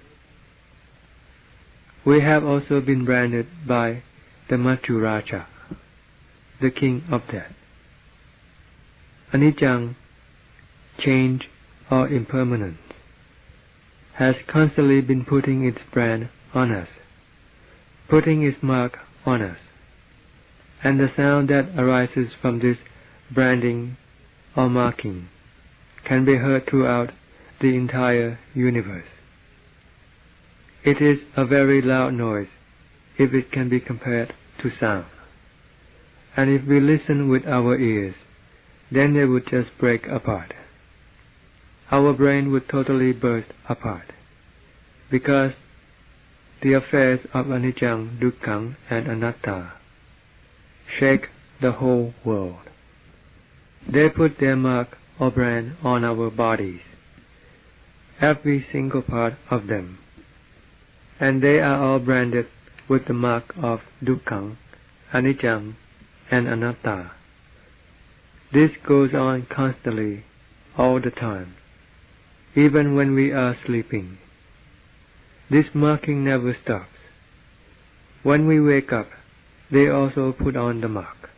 Speaker 1: We have also been branded by the Mathuraja, the king of death. Anicca, change or impermanence, has constantly been putting its brand on us, putting its mark on us, and the sound that arises from this branding or marking can be heard throughout the entire universe. It is a very loud noise if it can be compared to sound, and if we listen with our ears, then they would just break apart. Our brain would totally burst apart, because the affairs of anicca, dukkha, and anatta shake the whole world. They put their mark or brand on our bodies, every single part of them, and they are all branded with the mark of dukkha, anicca, and anatta. This goes on constantly, all the time, even when we are sleeping. This marking never stops. When we wake up, they also put on the mark.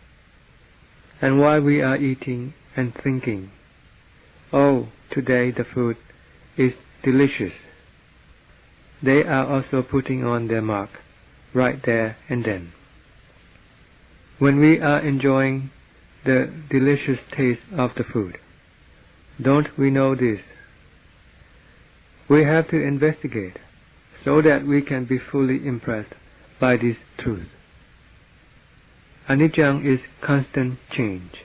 Speaker 1: And while we are eating and thinking, "Oh, today the food is delicious," they are also putting on their mark right there and then. When we are enjoying the delicious taste of the food, don't we know this? We have to investigate so that we can be fully impressed by this truth. Anicca is constant change.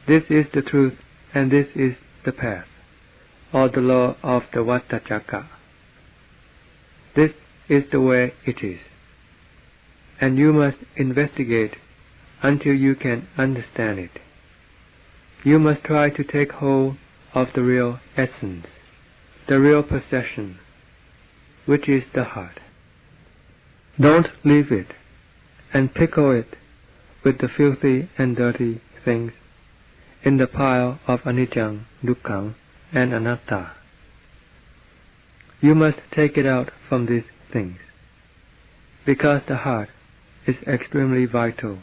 Speaker 1: This is the truth, and this is the path, or the law of the Vattajaka. This is the way it is, and you must investigate until you can understand it. You must try to take hold of the real essence, the real possession, which is the heart. Don't leave it and pickle it with the filthy and dirty things in the pile of anicca, dukkha, and anatta. You must take it out from these things, because the heart is extremely vital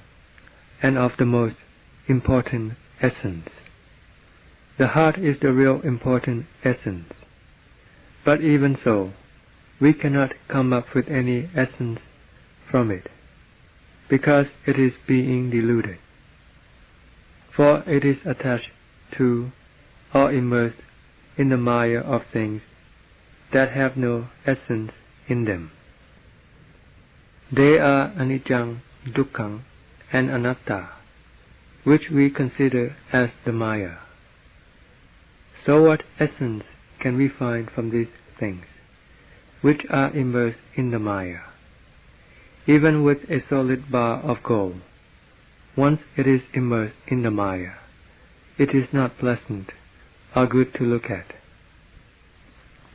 Speaker 1: and of the most important essence. The heart is the real important essence, but even so, we cannot come up with any essence from it, because it is being deluded, for it is attached to or immersed in the maya of things that have no essence in them. They are anicca, dukkha, and anatta, which we consider as the maya. So what essence can we find from these things, which are immersed in the maya? Even with a solid bar of gold, once it is immersed in the maya, it is not pleasant or good to look at.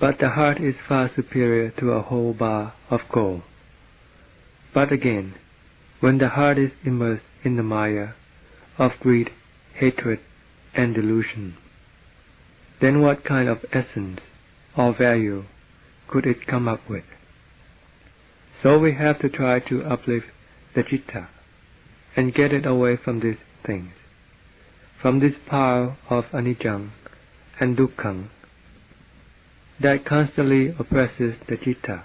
Speaker 1: But the heart is far superior to a whole bar of gold. But again, when the heart is immersed in the maya of greed, hatred, and delusion, then what kind of essence or value could it come up with? So we have to try to uplift the citta and get it away from these things, from this pile of anicca and dukkha that constantly oppresses the citta,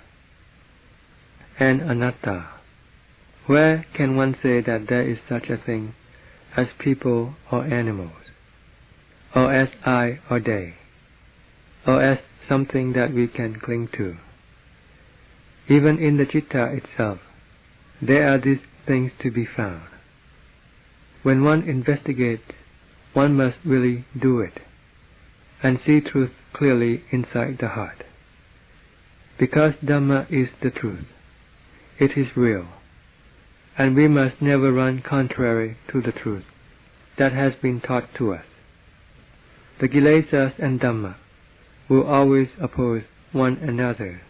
Speaker 1: and anatta. Where can one say that there is such a thing as people or animals, or as I or they, or as something that we can cling to? Even in the citta itself, there are these things to be found. When one investigates, one must really do it, and see truth clearly inside the heart. Because Dhamma is the truth, it is real, and we must never run contrary to the truth that has been taught to us. The kilesas and Dhamma will always oppose one another,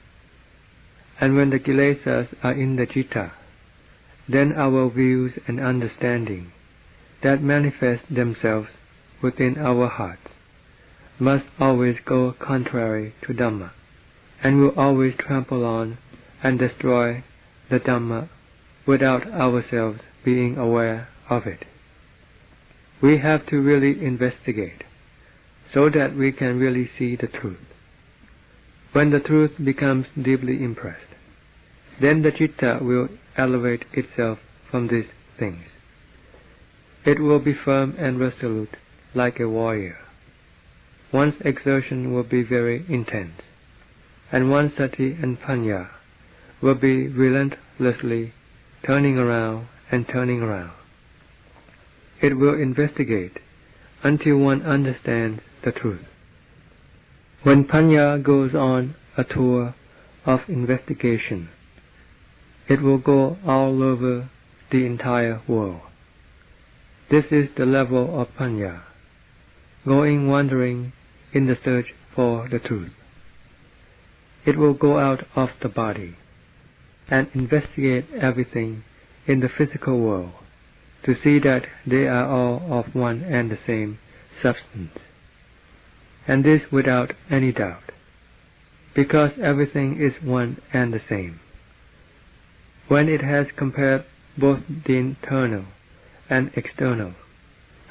Speaker 1: and when the kilesas are in the citta, then our views and understanding that manifest themselves within our hearts must always go contrary to Dhamma, and will always trample on and destroy the Dhamma without ourselves being aware of it. We have to really investigate, so that we can really see the truth. When the truth becomes deeply impressed, then the citta will elevate itself from these things. It will be firm and resolute like a warrior. One's exertion will be very intense, and one's sati and panya will be relentlessly turning around and turning around. It will investigate until one understands the truth. When panya goes on a tour of investigation, it will go all over the entire world. This is the level of panya, going wandering in the search for the truth. It will go out of the body and investigate everything in the physical world to see that they are all of one and the same substance, and this without any doubt, because everything is one and the same. When it has compared both the internal and external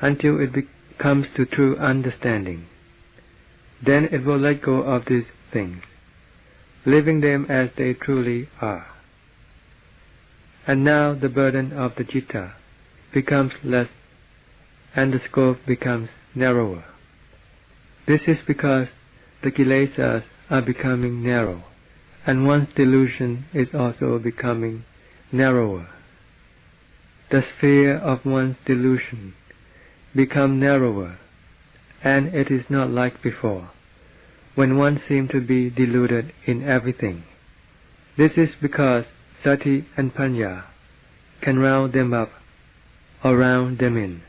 Speaker 1: until it comes to true understanding, then it will let go of these things, leaving them as they truly are. And now the burden of the citta becomes less and the scope becomes narrower. This is because the kilesas are becoming narrow, and one's delusion is also becoming narrower. The sphere of one's delusion becomes narrower, and it is not like before, when one seemed to be deluded in everything. This is because sati and panya can round them up or round them in.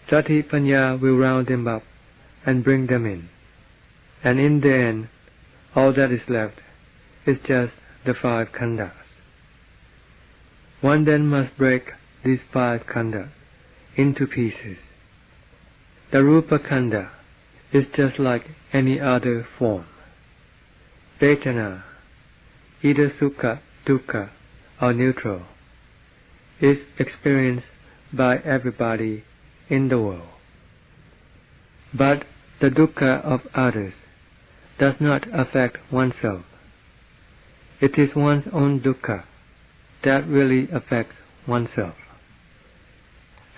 Speaker 1: Sati panya will round them up and bring them in, and in the end, all that is left is just the 5 khandhas. One then must break these 5 khandhas into pieces. The rupa khandha is just like any other form. Vedana, either sukha, dukkha, or neutral, is experienced by everybody in the world. But the dukkha of others does not affect oneself. It is one's own dukkha that really affects oneself.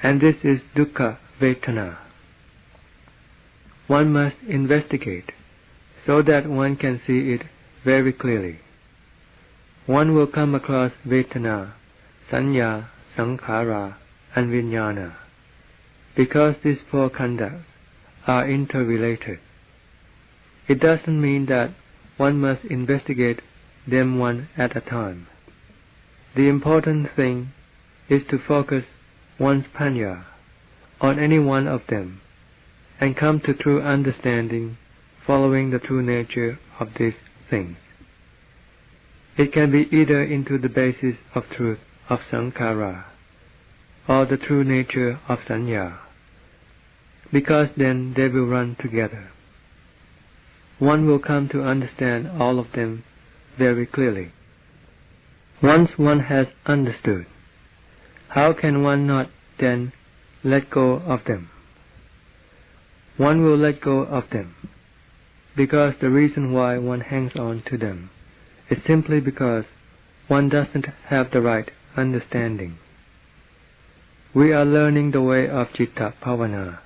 Speaker 1: And this is dukkha vedana. One must investigate so that one can see it very clearly. One will come across vedana, sanya, sankhara, and vijnana, because these 4 khandhas are interrelated. It doesn't mean that one must investigate them one at a time. The important thing is to focus one's panya on any one of them and come to true understanding following the true nature of these things. It can be either into the basis of truth of sankhara or the true nature of sanya, because then they will run together. One will come to understand all of them very clearly. Once one has understood, how can one not then let go of them? One will let go of them, because the reason why one hangs on to them is simply because one doesn't have the right understanding. We are learning the way of Citta Bhavana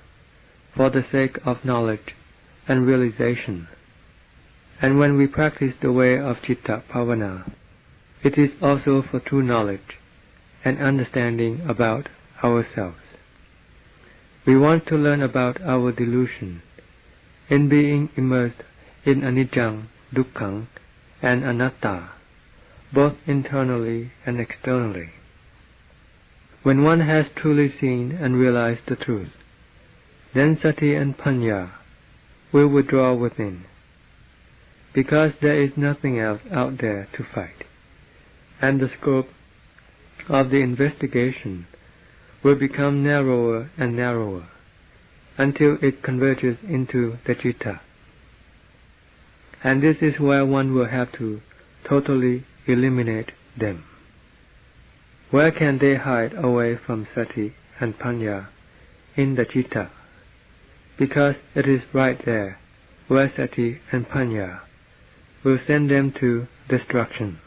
Speaker 1: for the sake of knowledge and realization, and when we practice the way of Citta Bhavana, it is also for true knowledge and understanding about ourselves. We want to learn about our delusion in being immersed in anicca, dukkha, and anatta, both internally and externally. When one has truly seen and realized the truth, then sati and panya will withdraw within, because there is nothing else out there to fight, and the scope of the investigation will become narrower and narrower until it converges into the citta. And this is where one will have to totally eliminate them. Where can they hide away from sati and panya? In the citta, because it is right there where sati and panya will send them to destruction.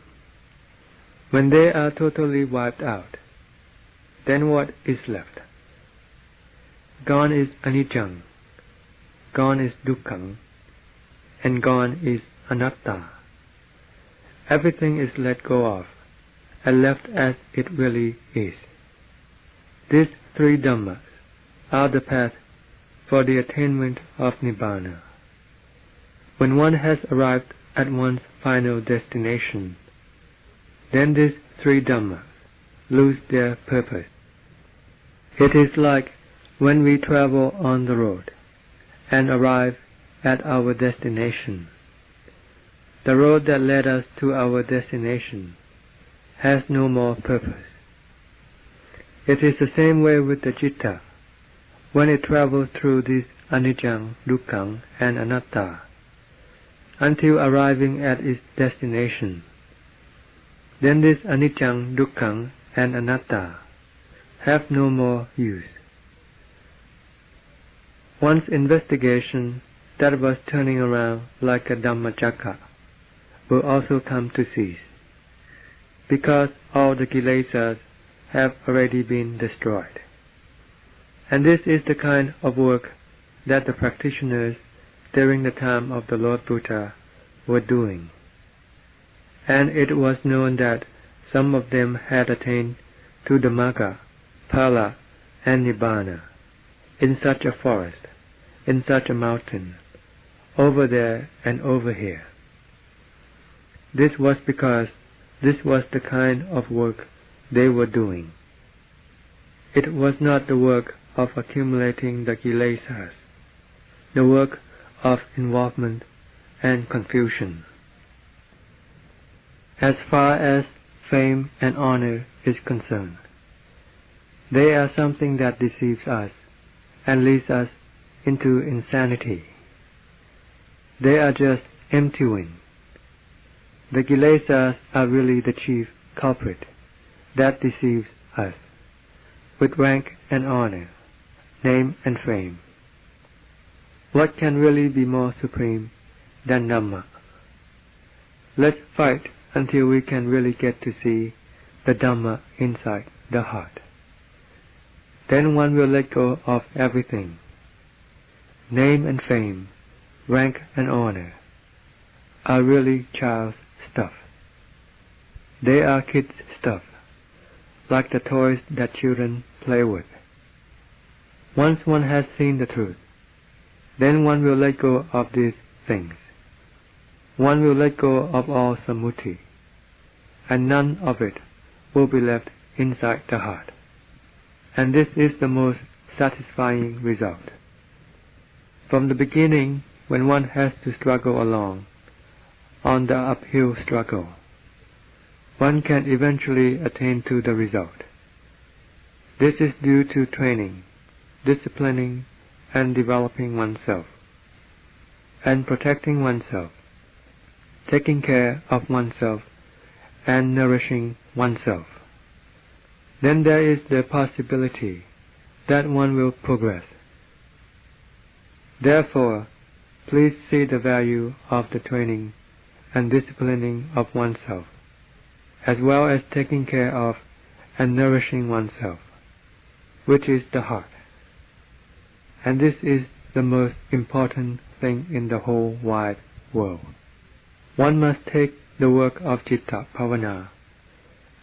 Speaker 1: When they are totally wiped out, then what is left? Gone is anicca, gone is dukkha, and gone is anatta. Everything is let go of and left as it really is. These three Dhammas are the path for the attainment of Nibbana. When one has arrived at one's final destination, then these three Dhammas lose their purpose. It is like when we travel on the road and arrive at our destination. The road that led us to our destination has no more purpose. It is the same way with the citta. When it travels through these anicca, dukkha, and anatta, until arriving at its destination, then this anicca, dukkha, and anatta have no more use. One's investigation that was turning around like a Dhammacakka will also come to cease, because all the kilesas have already been destroyed. And this is the kind of work that the practitioners during the time of the Lord Buddha were doing. And it was known that some of them had attained to the Magga, Phala, and Nibbana in such a forest, in such a mountain, over there and over here. This was because this was the kind of work they were doing. It was not the work of accumulating the kilesas, the work of involvement and confusion. As far as fame and honor is concerned, they are something that deceives us and leads us into insanity. They are just emptying. The kilesas are really the chief culprit that deceives us with rank and honor, name and fame. What can really be more supreme than Dhamma? Let's fight until we can really get to see the Dhamma inside the heart. Then one will let go of everything. Name and fame, rank and honor are really child's stuff. They are kids' stuff, like the toys that children play with. Once one has seen the truth, then one will let go of these things. One will let go of all sammuti, and none of it will be left inside the heart. And this is the most satisfying result. From the beginning, when one has to struggle along, on the uphill struggle, one can eventually attain to the result. This is due to training, disciplining, and developing oneself, and protecting oneself, taking care of oneself, and nourishing oneself, then there is the possibility that one will progress. Therefore, please see the value of the training and disciplining of oneself, as well as taking care of and nourishing oneself, which is the heart. And this is the most important thing in the whole wide world. One must take the work of Citta Bhavana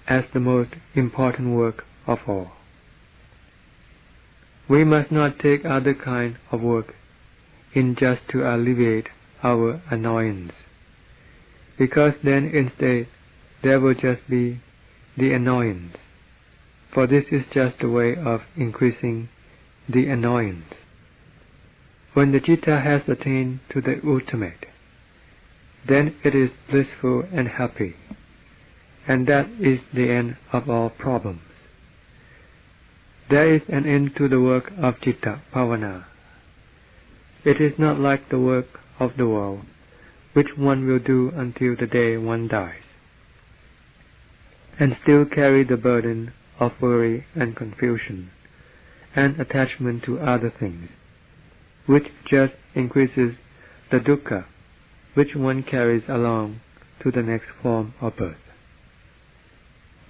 Speaker 1: as the most important work of all. We must not take other kind of work in just to alleviate our annoyance, because then instead there will just be the annoyance, for this is just a way of increasing the annoyance. When the citta has attained to the ultimate, then it is blissful and happy, and that is the end of all problems. There is an end to the work of Citta Bhavana. It is not like the work of the world, which one will do until the day one dies, and still carry the burden of worry and confusion, and attachment to other things, which just increases the dukkha which one carries along to the next form of birth.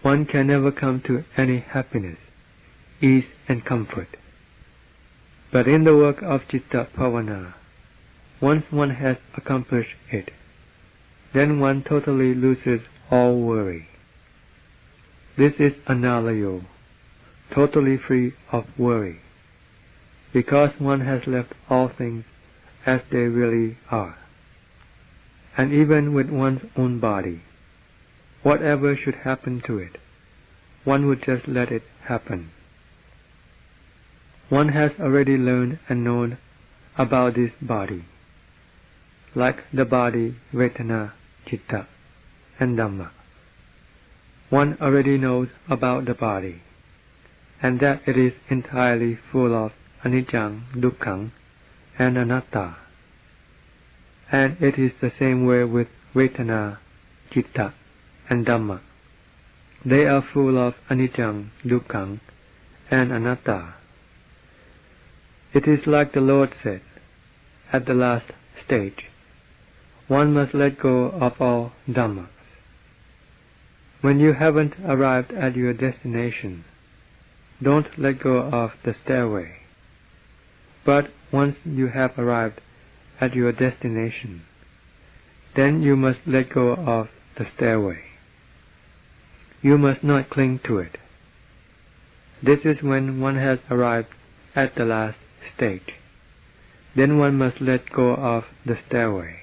Speaker 1: One can never come to any happiness, ease and comfort. But in the work of Citta Bhavana, once one has accomplished it, then one totally loses all worry. This is analayo, totally free of worry, because one has left all things as they really are. And even with one's own body, whatever should happen to it, one would just let it happen. One has already learned and known about this body, like the body, Vedana, Citta, and Dhamma. One already knows about the body, and that it is entirely full of anicca, dukkha, and anatta. And it is the same way with Vedana, Citta, and Dhamma. They are full of anicca, dukkha, and anatta. It is like the Lord said, at the last stage, one must let go of all Dhammas. When you haven't arrived at your destination, don't let go of the stairway. But once you have arrived at your destination, then you must let go of the stairway. You must not cling to it. This is when one has arrived at the last stage. Then one must let go of the stairway.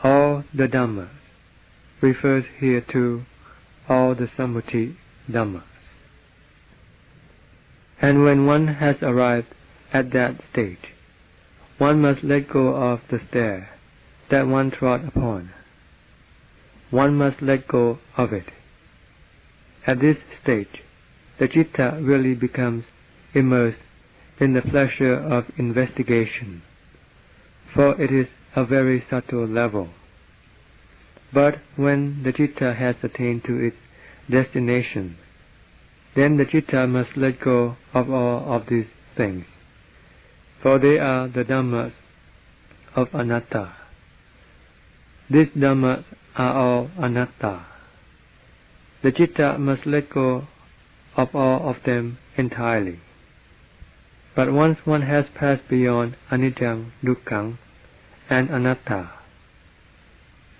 Speaker 1: All the Dhammas refers here to all the Sammuti Dhammas. And when one has arrived at that stage, one must let go of the stair that one trod upon. One must let go of it. At this stage, the citta really becomes immersed in the pleasure of investigation, for it is a very subtle level. But when the citta has attained to its destination, then the citta must let go of all of these things, for they are the Dhammas of anatta. These Dhammas are all anatta. The citta must let go of all of them entirely. But once one has passed beyond anicca, dukkha, and anatta,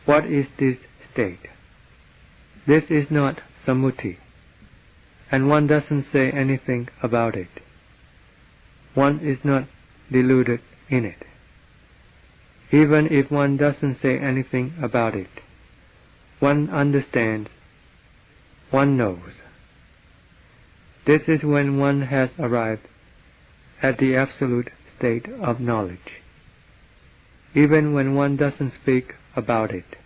Speaker 1: what is this state? This is not sammuti, and one doesn't say anything about it. One is not deluded in it. Even if one doesn't say anything about it, one understands, one knows. This is when one has arrived at the absolute state of knowledge. Even when one doesn't speak about it,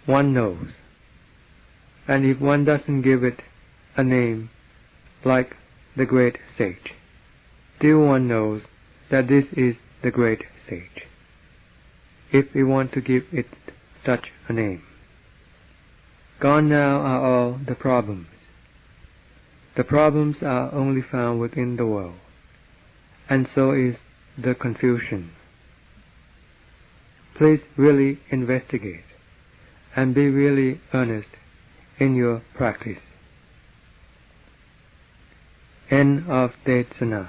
Speaker 1: one knows. And if one doesn't give it a name, like the great sage, still one knows that this is the great sage, if we want to give it such a name. Gone now are all the problems. The problems are only found within the world, and so is the confusion. Please really investigate and be really earnest in your practice. End of Desana.